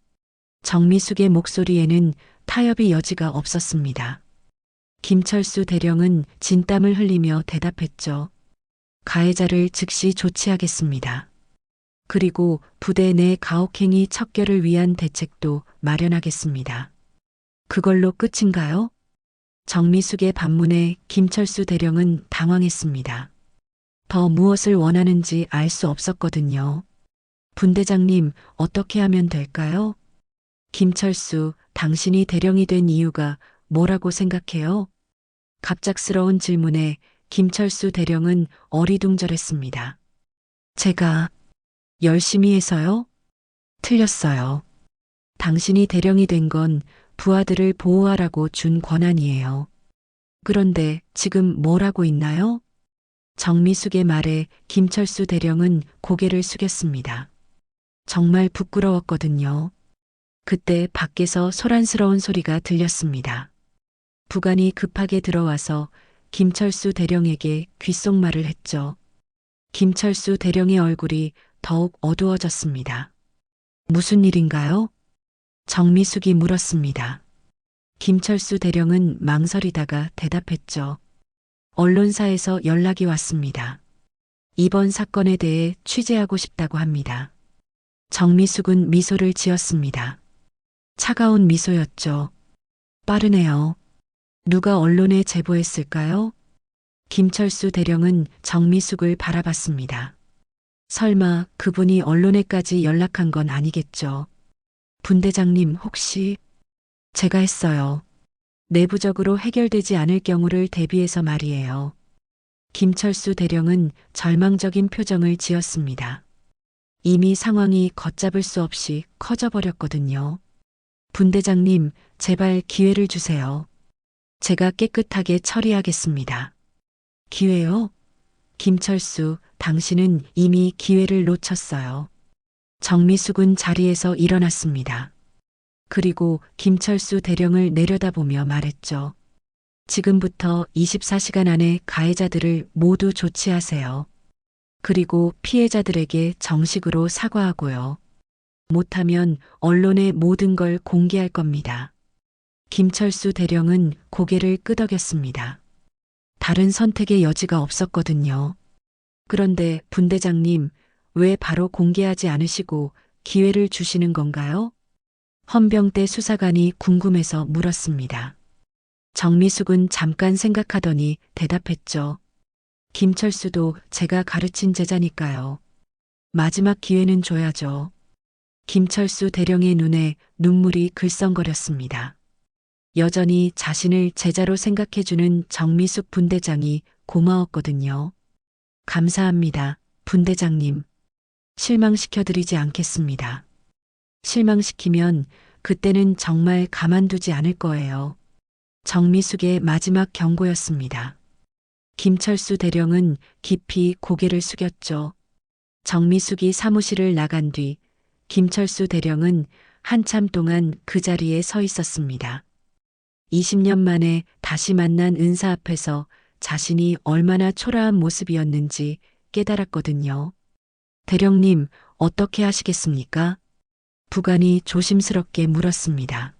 정미숙의 목소리에는 타협의 여지가 없었습니다. 김철수 대령은 진땀을 흘리며 대답했죠. 가해자를 즉시 조치하겠습니다. 그리고 부대 내 가혹행위 척결을 위한 대책도 마련하겠습니다. 그걸로 끝인가요? 정미숙의 반문에 김철수 대령은 당황했습니다. 더 무엇을 원하는지 알 수 없었거든요. 분대장님, 어떻게 하면 될까요? 김철수, 당신이 대령이 된 이유가 뭐라고 생각해요? 갑작스러운 질문에 김철수 대령은 어리둥절했습니다. 제가 열심히 해서요? 틀렸어요. 당신이 대령이 된 건 부하들을 보호하라고 준 권한이에요. 그런데 지금 뭘 하고 있나요? 정미숙의 말에 김철수 대령은 고개를 숙였습니다. 정말 부끄러웠거든요. 그때 밖에서 소란스러운 소리가 들렸습니다. 부관이 급하게 들어와서 김철수 대령에게 귓속말을 했죠. 김철수 대령의 얼굴이 더욱 어두워졌습니다. 무슨 일인가요? 정미숙이 물었습니다. 김철수 대령은 망설이다가 대답했죠. 언론사에서 연락이 왔습니다. 이번 사건에 대해 취재하고 싶다고 합니다. 정미숙은 미소를 지었습니다. 차가운 미소였죠. 빠르네요. 누가 언론에 제보했을까요? 김철수 대령은 정미숙을 바라봤습니다. 설마 그분이 언론에까지 연락한 건 아니겠죠. 분대장님 혹시 제가 했어요. 내부적으로 해결되지 않을 경우를 대비해서 말이에요. 김철수 대령은 절망적인 표정을 지었습니다. 이미 상황이 걷잡을 수 없이 커져버렸거든요. 분대장님, 제발 기회를 주세요. 제가 깨끗하게 처리하겠습니다. 기회요? 김철수, 당신은 이미 기회를 놓쳤어요. 정미숙은 자리에서 일어났습니다. 그리고 김철수 대령을 내려다보며 말했죠. 지금부터 24시간 안에 가해자들을 모두 조치하세요. 그리고 피해자들에게 정식으로 사과하고요. 못하면 언론에 모든 걸 공개할 겁니다. 김철수 대령은 고개를 끄덕였습니다. 다른 선택의 여지가 없었거든요. 그런데 분대장님, 왜 바로 공개하지 않으시고 기회를 주시는 건가요? 헌병대 수사관이 궁금해서 물었습니다. 정미숙은 잠깐 생각하더니 대답했죠. 김철수도 제가 가르친 제자니까요. 마지막 기회는 줘야죠. 김철수 대령의 눈에 눈물이 글썽거렸습니다. 여전히 자신을 제자로 생각해주는 정미숙 분대장이 고마웠거든요. 감사합니다, 분대장님. 실망시켜드리지 않겠습니다. 실망시키면 그때는 정말 가만두지 않을 거예요. 정미숙의 마지막 경고였습니다. 김철수 대령은 깊이 고개를 숙였죠. 정미숙이 사무실을 나간 뒤 김철수 대령은 한참 동안 그 자리에 서 있었습니다. 20년 만에 다시 만난 은사 앞에서 자신이 얼마나 초라한 모습이었는지 깨달았거든요. 대령님, 어떻게 하시겠습니까? 부관이 조심스럽게 물었습니다.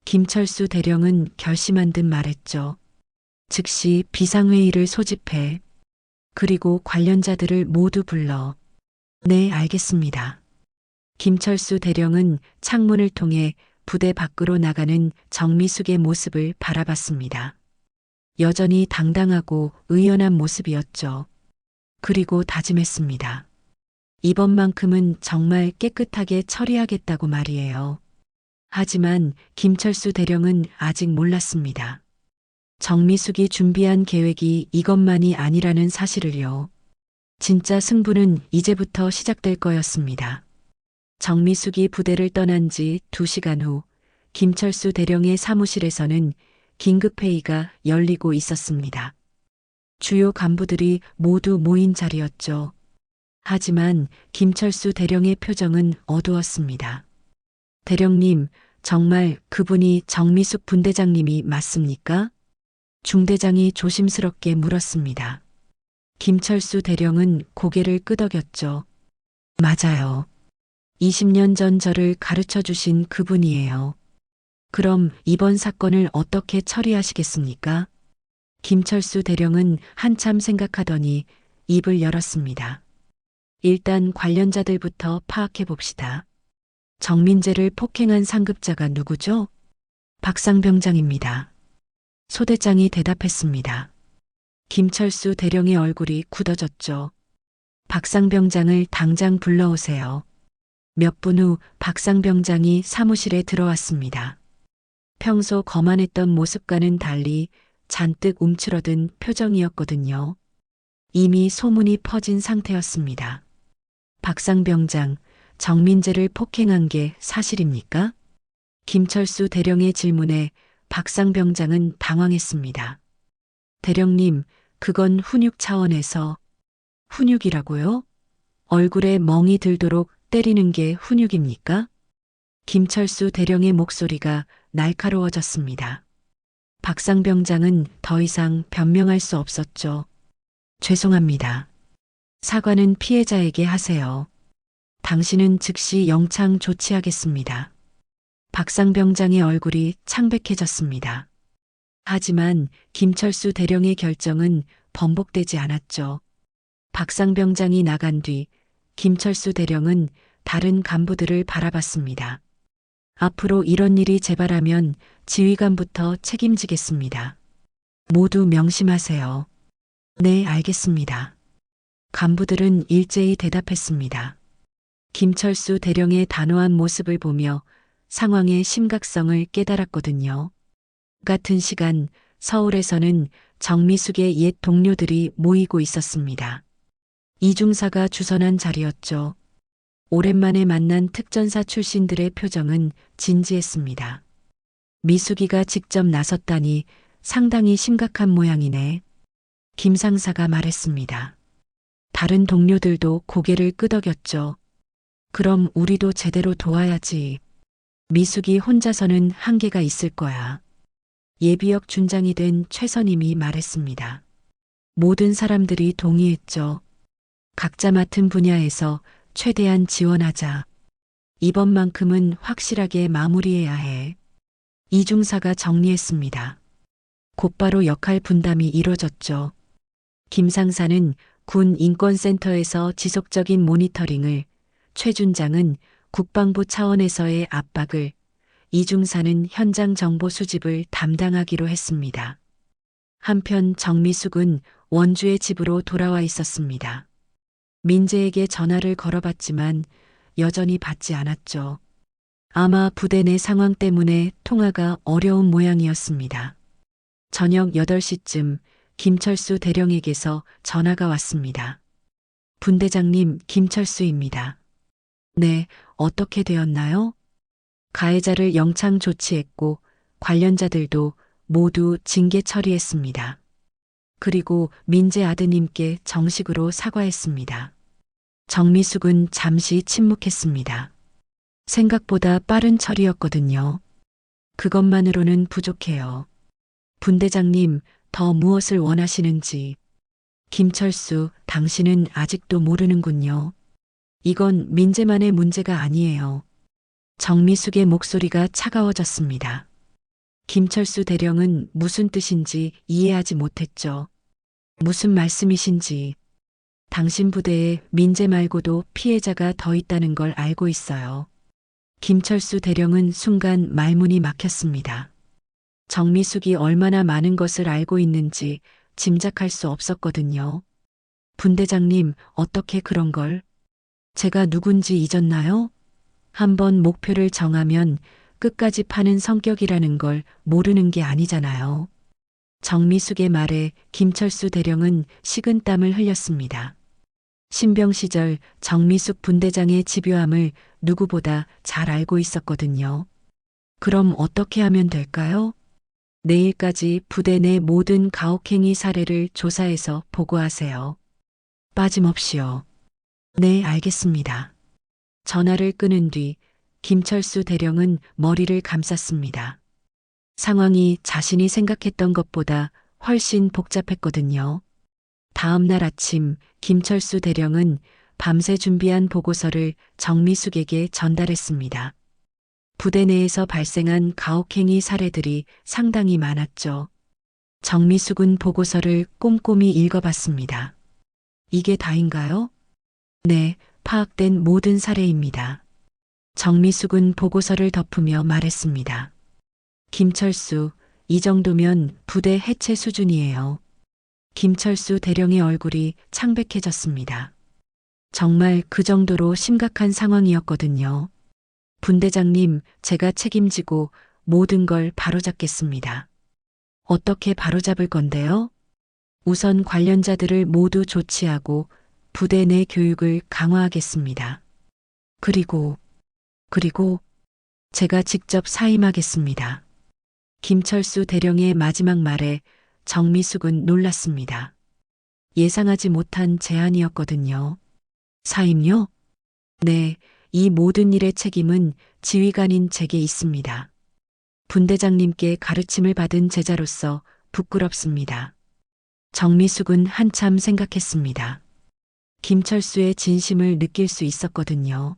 김철수 대령은 결심한 듯 말했죠. 즉시 비상회의를 소집해. 그리고 관련자들을 모두 불러. 네, 알겠습니다. 김철수 대령은 창문을 통해 부대 밖으로 나가는 정미숙의 모습을 바라봤습니다. 여전히 당당하고 의연한 모습이었죠. 그리고 다짐했습니다. 이번만큼은 정말 깨끗하게 처리하겠다고 말이에요. 하지만 김철수 대령은 아직 몰랐습니다. 정미숙이 준비한 계획이 이것만이 아니라는 사실을요. 진짜 승부는 이제부터 시작될 거였습니다. 정미숙이 부대를 떠난 지 2시간 후 김철수 대령의 사무실에서는 긴급회의가 열리고 있었습니다. 주요 간부들이 모두 모인 자리였죠. 하지만 김철수 대령의 표정은 어두웠습니다. 대령님, 정말 그분이 정미숙 분대장님이 맞습니까? 중대장이 조심스럽게 물었습니다. 김철수 대령은 고개를 끄덕였죠. 맞아요. 20년 전 저를 가르쳐 주신 그분이에요. 그럼 이번 사건을 어떻게 처리하시겠습니까? 김철수 대령은 한참 생각하더니 입을 열었습니다. 일단 관련자들부터 파악해 봅시다. 정민재를 폭행한 상급자가 누구죠? 박상병장입니다. 소대장이 대답했습니다. 김철수 대령의 얼굴이 굳어졌죠. 박상병장을 당장 불러오세요. 몇 분 후 박상병장이 사무실에 들어왔습니다. 평소 거만했던 모습과는 달리 잔뜩 움츠러든 표정이었거든요. 이미 소문이 퍼진 상태였습니다. 박상병장, 정민재를 폭행한 게 사실입니까? 김철수 대령의 질문에 박상병장은 당황했습니다. 대령님, 그건 훈육 차원에서. 훈육이라고요? 얼굴에 멍이 들도록 때리는 게 훈육입니까? 김철수 대령의 목소리가 날카로워졌습니다. 박상병장은 더 이상 변명할 수 없었죠. 죄송합니다. 사과는 피해자에게 하세요. 당신은 즉시 영창 조치하겠습니다. 박상병장의 얼굴이 창백해졌습니다. 하지만 김철수 대령의 결정은 번복되지 않았죠. 박상병장이 나간 뒤 김철수 대령은 다른 간부들을 바라봤습니다. 앞으로 이런 일이 재발하면 지휘관부터 책임지겠습니다. 모두 명심하세요. 네, 알겠습니다. 간부들은 일제히 대답했습니다. 김철수 대령의 단호한 모습을 보며 상황의 심각성을 깨달았거든요. 같은 시간 서울에서는 정미숙의 옛 동료들이 모이고 있었습니다. 이중사가 주선한 자리였죠. 오랜만에 만난 특전사 출신들의 표정은 진지했습니다. 미숙이가 직접 나섰다니 상당히 심각한 모양이네. 김 상사가 말했습니다. 다른 동료들도 고개를 끄덕였죠. 그럼 우리도 제대로 도와야지. 미숙이 혼자서는 한계가 있을 거야. 예비역 준장이 된 최선임이 말했습니다. 모든 사람들이 동의했죠. 각자 맡은 분야에서 최대한 지원하자. 이번만큼은 확실하게 마무리해야 해. 이중사가 정리했습니다. 곧바로 역할 분담이 이뤄졌죠. 김 상사는 군 인권센터에서 지속적인 모니터링을, 최 준장은 국방부 차원에서의 압박을, 이중사는 현장 정보 수집을 담당하기로 했습니다. 한편 정미숙은 원주의 집으로 돌아와 있었습니다. 민재에게 전화를 걸어봤지만 여전히 받지 않았죠. 아마 부대 내 상황 때문에 통화가 어려운 모양이었습니다. 저녁 8시쯤 김철수 대령에게서 전화가 왔습니다. 분대장님, 김철수입니다. 네, 어떻게 되었나요? 가해자를 영창 조치했고 관련자들도 모두 징계 처리했습니다. 그리고 민재 아드님께 정식으로 사과했습니다. 정미숙은 잠시 침묵했습니다. 생각보다 빠른 처리였거든요. 그것만으로는 부족해요. 분대장님, 더 무엇을 원하시는지. 김철수, 당신은 아직도 모르는군요. 이건 민재만의 문제가 아니에요. 정미숙의 목소리가 차가워졌습니다. 김철수 대령은 무슨 뜻인지 이해하지 못했죠. 무슨 말씀이신지. 당신 부대에 민재 말고도 피해자가 더 있다는 걸 알고 있어요. 김철수 대령은 순간 말문이 막혔습니다. 정미숙이 얼마나 많은 것을 알고 있는지 짐작할 수 없었거든요. 분대장님, 어떻게 그런 걸? 제가 누군지 잊었나요? 한번 목표를 정하면 끝까지 파는 성격이라는 걸 모르는 게 아니잖아요. 정미숙의 말에 김철수 대령은 식은땀을 흘렸습니다. 신병 시절 정미숙 분대장의 집요함을 누구보다 잘 알고 있었거든요. 그럼 어떻게 하면 될까요? 내일까지 부대 내 모든 가혹행위 사례를 조사해서 보고하세요. 빠짐없이요. 네, 알겠습니다. 전화를 끊은 뒤 김철수 대령은 머리를 감쌌습니다. 상황이 자신이 생각했던 것보다 훨씬 복잡했거든요. 다음 날 아침 김철수 대령은 밤새 준비한 보고서를 정미숙에게 전달했습니다. 부대 내에서 발생한 가혹행위 사례들이 상당히 많았죠. 정미숙은 보고서를 꼼꼼히 읽어봤습니다. 이게 다인가요? 네, 파악된 모든 사례입니다. 정미숙은 보고서를 덮으며 말했습니다. 김철수, 이 정도면 부대 해체 수준이에요. 김철수 대령의 얼굴이 창백해졌습니다. 정말 그 정도로 심각한 상황이었거든요. 분대장님, 제가 책임지고 모든 걸 바로잡겠습니다. 어떻게 바로잡을 건데요? 우선 관련자들을 모두 조치하고 부대 내 교육을 강화하겠습니다. 그리고 제가 직접 사임하겠습니다. 김철수 대령의 마지막 말에 정미숙은 놀랐습니다. 예상하지 못한 제안이었거든요. 사임요? 네, 이 모든 일의 책임은 지휘관인 제게 있습니다. 분대장님께 가르침을 받은 제자로서 부끄럽습니다. 정미숙은 한참 생각했습니다. 김철수의 진심을 느낄 수 있었거든요.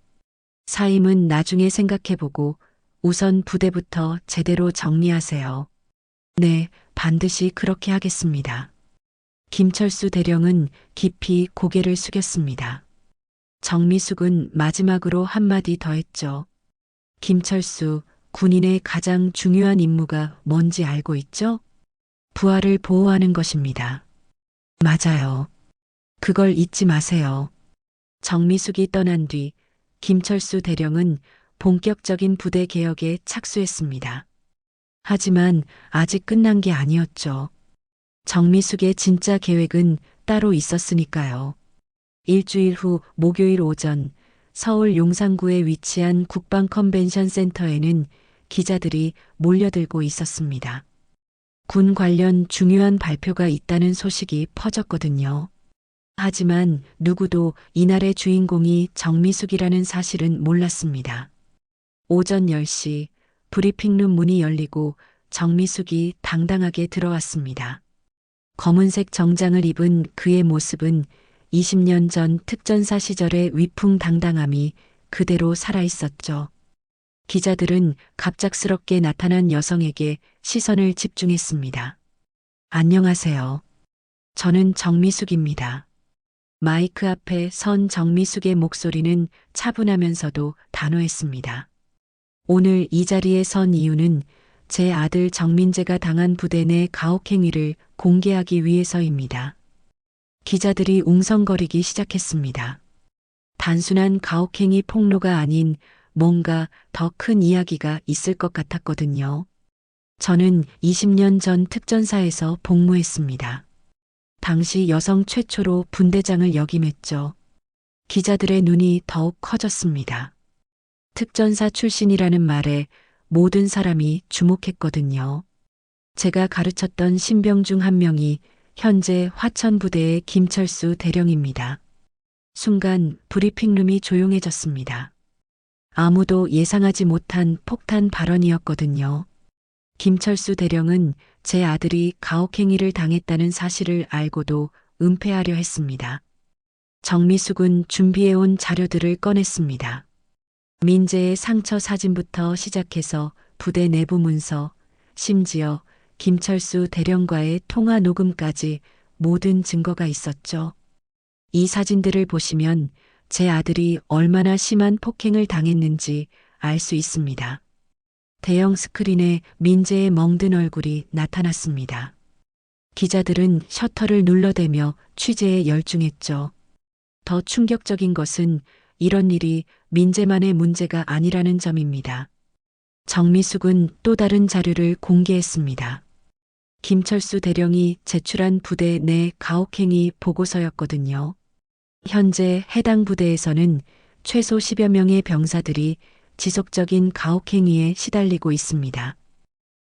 사임은 나중에 생각해보고 우선 부대부터 제대로 정리하세요. 네, 반드시 그렇게 하겠습니다. 김철수 대령은 깊이 고개를 숙였습니다. 정미숙은 마지막으로 한마디 더 했죠. 김철수, 군인의 가장 중요한 임무가 뭔지 알고 있죠? 부하를 보호하는 것입니다. 맞아요. 그걸 잊지 마세요. 정미숙이 떠난 뒤 김철수 대령은 본격적인 부대 개혁에 착수했습니다. 하지만 아직 끝난 게 아니었죠. 정미숙의 진짜 계획은 따로 있었으니까요. 일주일 후 목요일 오전 서울 용산구에 위치한 국방 컨벤션 센터에는 기자들이 몰려들고 있었습니다. 군 관련 중요한 발표가 있다는 소식이 퍼졌거든요. 하지만 누구도 이날의 주인공이 정미숙이라는 사실은 몰랐습니다. 오전 10시 브리핑룸 문이 열리고 정미숙이 당당하게 들어왔습니다. 검은색 정장을 입은 그의 모습은 20년 전 특전사 시절의 위풍당당함이 그대로 살아있었죠. 기자들은 갑작스럽게 나타난 여성에게 시선을 집중했습니다. 안녕하세요. 저는 정미숙입니다. 마이크 앞에 선 정미숙의 목소리는 차분하면서도 단호했습니다. 오늘 이 자리에 선 이유는 제 아들 정민재가 당한 부대 내 가혹행위를 공개하기 위해서입니다. 기자들이 웅성거리기 시작했습니다. 단순한 가혹행위 폭로가 아닌 뭔가 더 큰 이야기가 있을 것 같았거든요. 저는 20년 전 특전사에서 복무했습니다. 당시 여성 최초로 분대장을 역임했죠. 기자들의 눈이 더욱 커졌습니다. 특전사 출신이라는 말에 모든 사람이 주목했거든요. 제가 가르쳤던 신병 중 한 명이 현재 화천부대의 김철수 대령입니다. 순간 브리핑룸이 조용해졌습니다. 아무도 예상하지 못한 폭탄 발언이었거든요. 김철수 대령은 제 아들이 가혹행위를 당했다는 사실을 알고도 은폐하려 했습니다. 정미숙은 준비해온 자료들을 꺼냈습니다. 민재의 상처 사진부터 시작해서 부대 내부 문서, 심지어 김철수 대령과의 통화 녹음까지 모든 증거가 있었죠. 이 사진들을 보시면 제 아들이 얼마나 심한 폭행을 당했는지 알 수 있습니다. 대형 스크린에 민재의 멍든 얼굴이 나타났습니다. 기자들은 셔터를 눌러대며 취재에 열중했죠. 더 충격적인 것은 이런 일이 민재만의 문제가 아니라는 점입니다. 정미숙은 또 다른 자료를 공개했습니다. 김철수 대령이 제출한 부대 내 가혹행위 보고서였거든요. 현재 해당 부대에서는 최소 10여 명의 병사들이 지속적인 가혹행위에 시달리고 있습니다.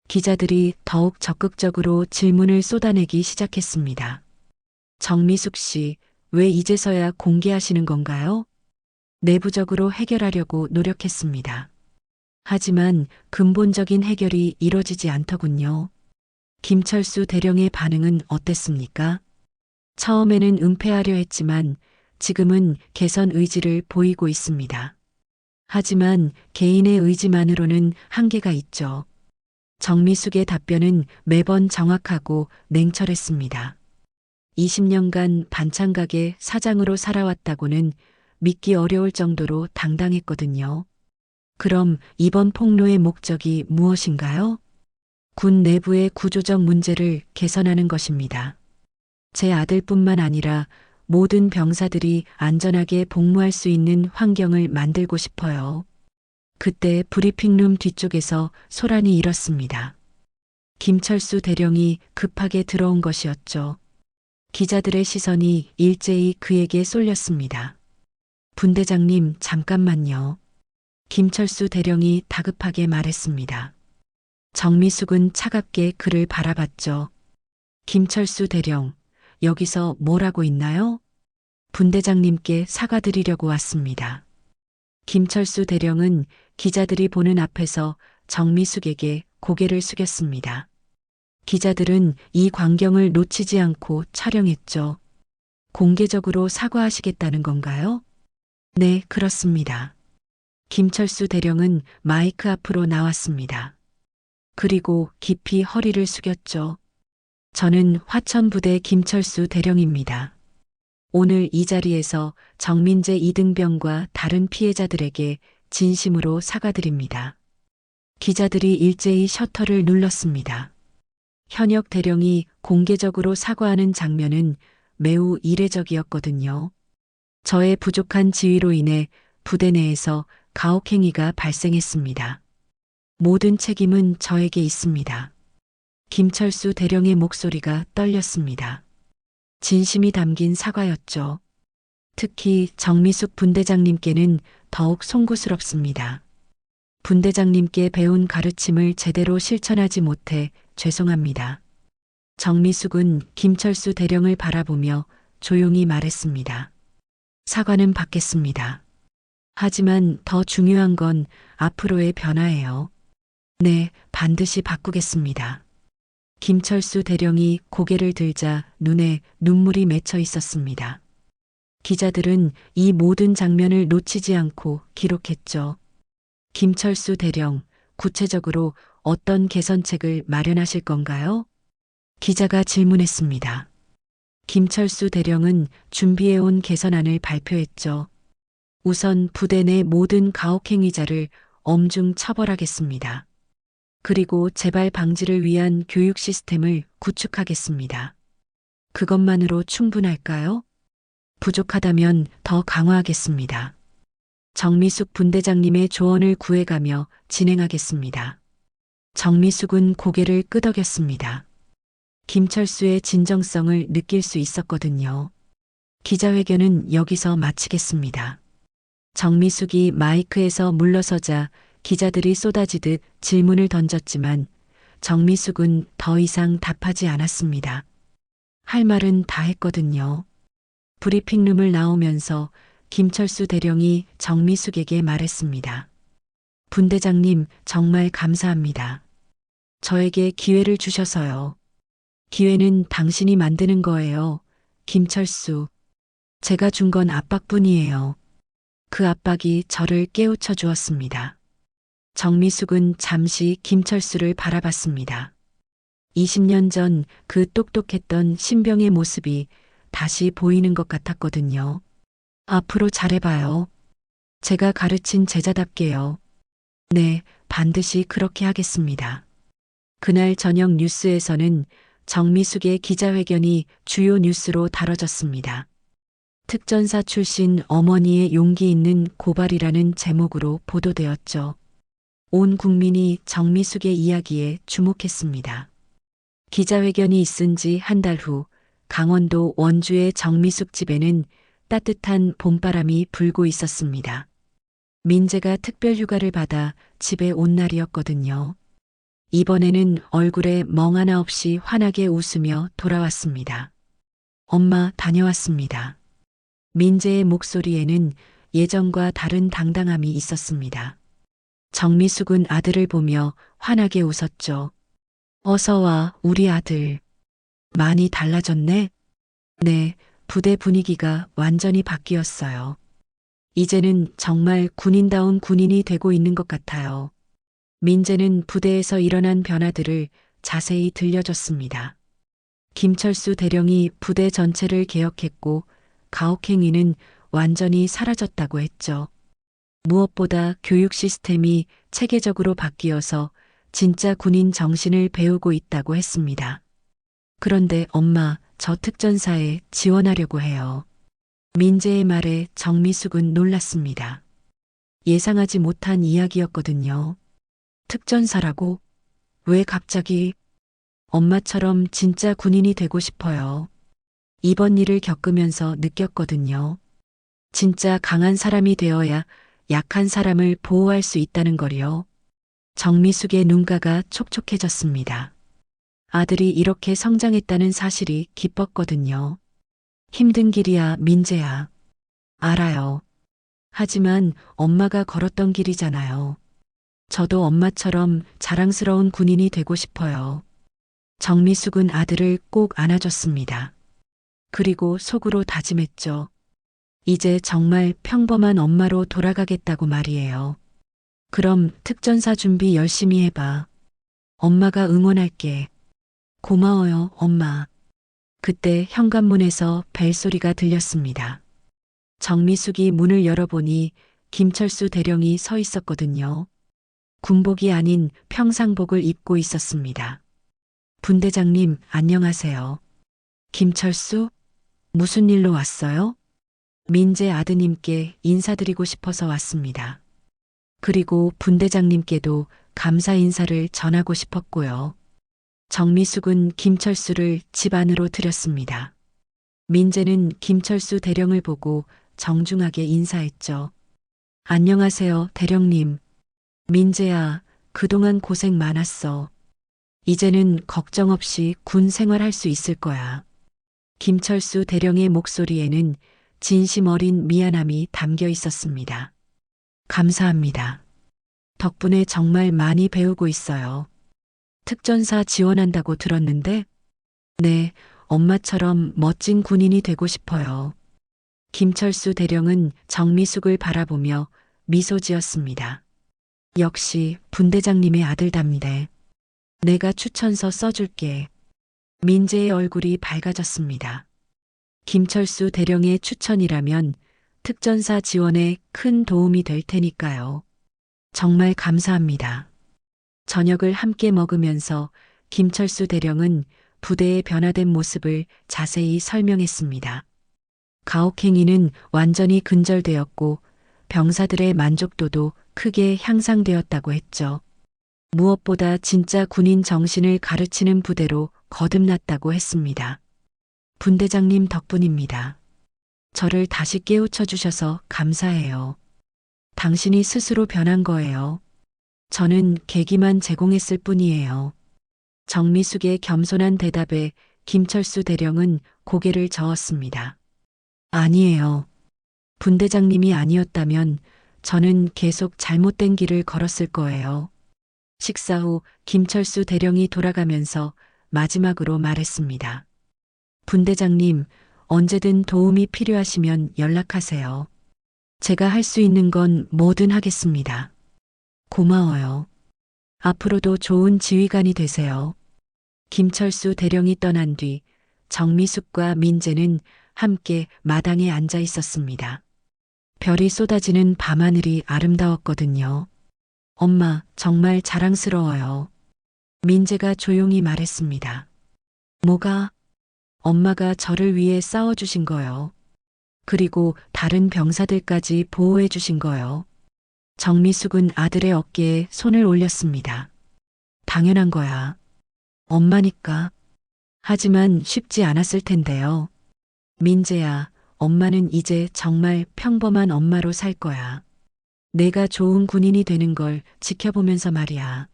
기자들이 더욱 적극적으로 질문을 쏟아내기 시작했습니다. 정미숙 씨, 왜 이제서야 공개하시는 건가요? 내부적으로 해결하려고 노력했습니다. 하지만 근본적인 해결이 이뤄지지 않더군요. 김철수 대령의 반응은 어땠습니까? 처음에는 은폐하려 했지만 지금은 개선 의지를 보이고 있습니다. 하지만 개인의 의지만으로는 한계가 있죠. 정미숙의 답변은 매번 정확하고 냉철했습니다. 20년간 반찬가게 사장으로 살아왔다고는 믿기 어려울 정도로 당당했거든요. 그럼 이번 폭로의 목적이 무엇인가요? 군 내부의 구조적 문제를 개선하는 것입니다. 제 아들뿐만 아니라 모든 병사들이 안전하게 복무할 수 있는 환경을 만들고 싶어요. 그때 브리핑룸 뒤쪽에서 소란이 일었습니다. 김철수 대령이 급하게 들어온 것이었죠. 기자들의 시선이 일제히 그에게 쏠렸습니다. 분대장님, 잠깐만요. 김철수 대령이 다급하게 말했습니다. 정미숙은 차갑게 그를 바라봤죠. 김철수 대령, 여기서 뭘 하고 있나요? 분대장님께 사과드리려고 왔습니다. 김철수 대령은 기자들이 보는 앞에서 정미숙에게 고개를 숙였습니다. 기자들은 이 광경을 놓치지 않고 촬영했죠. 공개적으로 사과하시겠다는 건가요? 네, 그렇습니다. 김철수 대령은 마이크 앞으로 나왔습니다. 그리고 깊이 허리를 숙였죠. 저는 화천부대 김철수 대령입니다. 오늘 이 자리에서 정민재 이등병과 다른 피해자들에게 진심으로 사과드립니다. 기자들이 일제히 셔터를 눌렀습니다. 현역 대령이 공개적으로 사과하는 장면은 매우 이례적이었거든요. 저의 부족한 지휘로 인해 부대 내에서 가혹행위가 발생했습니다. 모든 책임은 저에게 있습니다. 김철수 대령의 목소리가 떨렸습니다. 진심이 담긴 사과였죠. 특히 정미숙 분대장님께는 더욱 송구스럽습니다. 분대장님께 배운 가르침을 제대로 실천하지 못해 죄송합니다. 정미숙은 김철수 대령을 바라보며 조용히 말했습니다. 사과는 받겠습니다. 하지만 더 중요한 건 앞으로의 변화예요. 네, 반드시 바꾸겠습니다. 김철수 대령이 고개를 들자 눈에 눈물이 맺혀 있었습니다. 기자들은 이 모든 장면을 놓치지 않고 기록했죠. 김철수 대령, 구체적으로 어떤 개선책을 마련하실 건가요? 기자가 질문했습니다. 김철수 대령은 준비해온 개선안을 발표했죠. 우선 부대 내 모든 가혹행위자를 엄중 처벌하겠습니다. 그리고 재발 방지를 위한 교육 시스템을 구축하겠습니다. 그것만으로 충분할까요? 부족하다면 더 강화하겠습니다. 정미숙 분대장님의 조언을 구해가며 진행하겠습니다. 정미숙은 고개를 끄덕였습니다. 김철수의 진정성을 느낄 수 있었거든요. 기자회견은 여기서 마치겠습니다. 정미숙이 마이크에서 물러서자 기자들이 쏟아지듯 질문을 던졌지만 정미숙은 더 이상 답하지 않았습니다. 할 말은 다 했거든요. 브리핑룸을 나오면서 김철수 대령이 정미숙에게 말했습니다. 분대장님, 정말 감사합니다. 저에게 기회를 주셔서요. 기회는 당신이 만드는 거예요. 김철수. 제가 준 건 압박뿐이에요. 그 압박이 저를 깨우쳐 주었습니다. 정미숙은 잠시 김철수를 바라봤습니다. 20년 전 그 똑똑했던 신병의 모습이 다시 보이는 것 같았거든요. 앞으로 잘해봐요. 제가 가르친 제자답게요. 네, 반드시 그렇게 하겠습니다. 그날 저녁 뉴스에서는 정미숙의 기자회견이 주요 뉴스로 다뤄졌습니다. 특전사 출신 어머니의 용기 있는 고발이라는 제목으로 보도되었죠. 온 국민이 정미숙의 이야기에 주목했습니다. 기자회견이 있은 지 한 달 후 강원도 원주의 정미숙 집에는 따뜻한 봄바람이 불고 있었습니다. 민재가 특별휴가를 받아 집에 온 날이었거든요. 이번에는 얼굴에 멍 하나 없이 환하게 웃으며 돌아왔습니다. 엄마, 다녀왔습니다. 민재의 목소리에는 예전과 다른 당당함이 있었습니다. 정미숙은 아들을 보며 환하게 웃었죠. 어서 와, 우리 아들. 많이 달라졌네? 네, 부대 분위기가 완전히 바뀌었어요. 이제는 정말 군인다운 군인이 되고 있는 것 같아요. 민재는 부대에서 일어난 변화들을 자세히 들려줬습니다. 김철수 대령이 부대 전체를 개혁했고 가혹행위는 완전히 사라졌다고 했죠. 무엇보다 교육 시스템이 체계적으로 바뀌어서 진짜 군인 정신을 배우고 있다고 했습니다. 그런데 엄마, 저 특전사에 지원하려고 해요. 민재의 말에 정미숙은 놀랐습니다. 예상하지 못한 이야기였거든요. 특전사라고? 왜 갑자기? 엄마처럼 진짜 군인이 되고 싶어요. 이번 일을 겪으면서 느꼈거든요. 진짜 강한 사람이 되어야 약한 사람을 보호할 수 있다는 거요. 정미숙의 눈가가 촉촉해졌습니다. 아들이 이렇게 성장했다는 사실이 기뻤거든요. 힘든 길이야, 민재야. 알아요. 하지만 엄마가 걸었던 길이잖아요. 저도 엄마처럼 자랑스러운 군인이 되고 싶어요. 정미숙은 아들을 꼭 안아줬습니다. 그리고 속으로 다짐했죠. 이제 정말 평범한 엄마로 돌아가겠다고 말이에요. 그럼 특전사 준비 열심히 해봐. 엄마가 응원할게. 고마워요, 엄마. 그때 현관문에서 벨소리가 들렸습니다. 정미숙이 문을 열어보니 김철수 대령이 서 있었거든요. 군복이 아닌 평상복을 입고 있었습니다. 분대장님, 안녕하세요. 김철수? 무슨 일로 왔어요? 민재 아드님께 인사드리고 싶어서 왔습니다. 그리고 분대장님께도 감사 인사를 전하고 싶었고요. 정미숙은 김철수를 집 안으로 들였습니다. 민재는 김철수 대령을 보고 정중하게 인사했죠. 안녕하세요, 대령님. 민재야, 그동안 고생 많았어. 이제는 걱정 없이 군 생활할 수 있을 거야. 김철수 대령의 목소리에는 진심 어린 미안함이 담겨 있었습니다. 감사합니다. 덕분에 정말 많이 배우고 있어요. 특전사 지원한다고 들었는데, 네, 엄마처럼 멋진 군인이 되고 싶어요. 김철수 대령은 정미숙을 바라보며 미소 지었습니다. 역시 분대장님의 아들답네. 내가 추천서 써줄게. 민재의 얼굴이 밝아졌습니다. 김철수 대령의 추천이라면 특전사 지원에 큰 도움이 될 테니까요. 정말 감사합니다. 저녁을 함께 먹으면서 김철수 대령은 부대의 변화된 모습을 자세히 설명했습니다. 가혹행위는 완전히 근절되었고 병사들의 만족도도 크게 향상되었다고 했죠. 무엇보다 진짜 군인 정신을 가르치는 부대로 거듭났다고 했습니다. 분대장님 덕분입니다. 저를 다시 깨우쳐 주셔서 감사해요. 당신이 스스로 변한 거예요. 저는 계기만 제공했을 뿐이에요. 정미숙의 겸손한 대답에 김철수 대령은 고개를 저었습니다. 아니에요. 분대장님이 아니었다면 저는 계속 잘못된 길을 걸었을 거예요. 식사 후 김철수 대령이 돌아가면서 마지막으로 말했습니다. 분대장님, 언제든 도움이 필요하시면 연락하세요. 제가 할 수 있는 건 뭐든 하겠습니다. 고마워요. 앞으로도 좋은 지휘관이 되세요. 김철수 대령이 떠난 뒤 정미숙과 민재는 함께 마당에 앉아 있었습니다. 별이 쏟아지는 밤하늘이 아름다웠거든요. 엄마, 정말 자랑스러워요. 민재가 조용히 말했습니다. 뭐가? 엄마가 저를 위해 싸워주신 거요. 그리고 다른 병사들까지 보호해 주신 거요. 정미숙은 아들의 어깨에 손을 올렸습니다. 당연한 거야. 엄마니까. 하지만 쉽지 않았을 텐데요. 민재야, 엄마는 이제 정말 평범한 엄마로 살 거야. 내가 좋은 군인이 되는 걸 지켜보면서 말이야.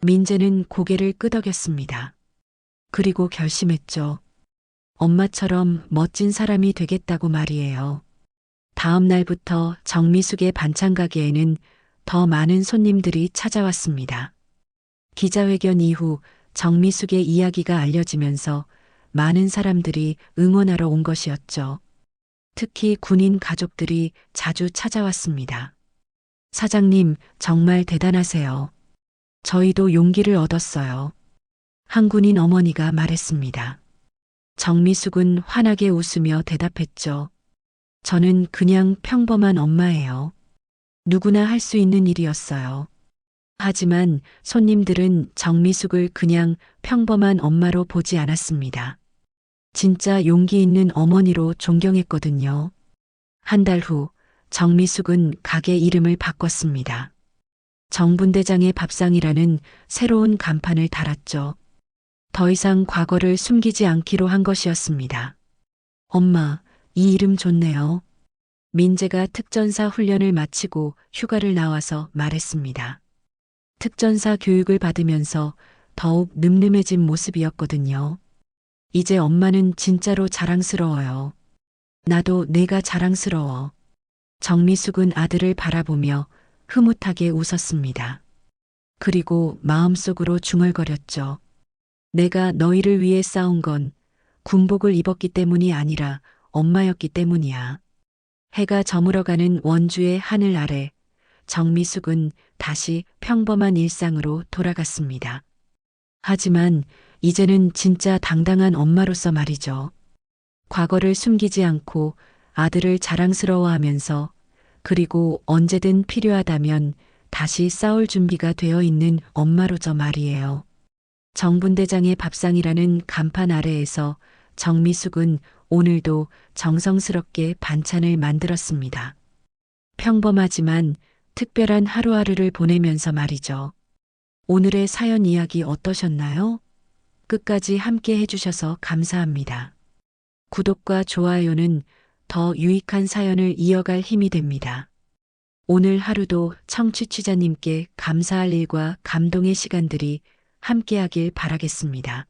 민재는 고개를 끄덕였습니다. 그리고 결심했죠. 엄마처럼 멋진 사람이 되겠다고 말이에요. 다음 날부터 정미숙의 반찬 가게에는 더 많은 손님들이 찾아왔습니다. 기자회견 이후 정미숙의 이야기가 알려지면서 많은 사람들이 응원하러 온 것이었죠. 특히 군인 가족들이 자주 찾아왔습니다. 사장님, 정말 대단하세요. 저희도 용기를 얻었어요. 한 군인 어머니가 말했습니다. 정미숙은 환하게 웃으며 대답했죠. 저는 그냥 평범한 엄마예요. 누구나 할 수 있는 일이었어요. 하지만 손님들은 정미숙을 그냥 평범한 엄마로 보지 않았습니다. 진짜 용기 있는 어머니로 존경했거든요. 한 달 후 정미숙은 가게 이름을 바꿨습니다. 정분대장의 밥상이라는 새로운 간판을 달았죠. 더 이상 과거를 숨기지 않기로 한 것이었습니다. 엄마, 이 이름 좋네요. 민재가 특전사 훈련을 마치고 휴가를 나와서 말했습니다. 특전사 교육을 받으면서 더욱 늠름해진 모습이었거든요. 이제 엄마는 진짜로 자랑스러워요. 나도 내가 자랑스러워. 정미숙은 아들을 바라보며 흐뭇하게 웃었습니다. 그리고 마음속으로 중얼거렸죠. 내가 너희를 위해 싸운 건 군복을 입었기 때문이 아니라 엄마였기 때문이야. 해가 저물어가는 원주의 하늘 아래 정미숙은 다시 평범한 일상으로 돌아갔습니다. 하지만 이제는 진짜 당당한 엄마로서 말이죠. 과거를 숨기지 않고 아들을 자랑스러워하면서 그리고 언제든 필요하다면 다시 싸울 준비가 되어 있는 엄마로서 말이에요. 정분대장의 밥상이라는 간판 아래에서 정미숙은 오늘도 정성스럽게 반찬을 만들었습니다. 평범하지만 특별한 하루하루를 보내면서 말이죠. 오늘의 사연 이야기 어떠셨나요? 끝까지 함께 해주셔서 감사합니다. 구독과 좋아요는 더 유익한 사연을 이어갈 힘이 됩니다. 오늘 하루도 청취자님께 감사할 일과 감동의 시간들이 함께하길 바라겠습니다.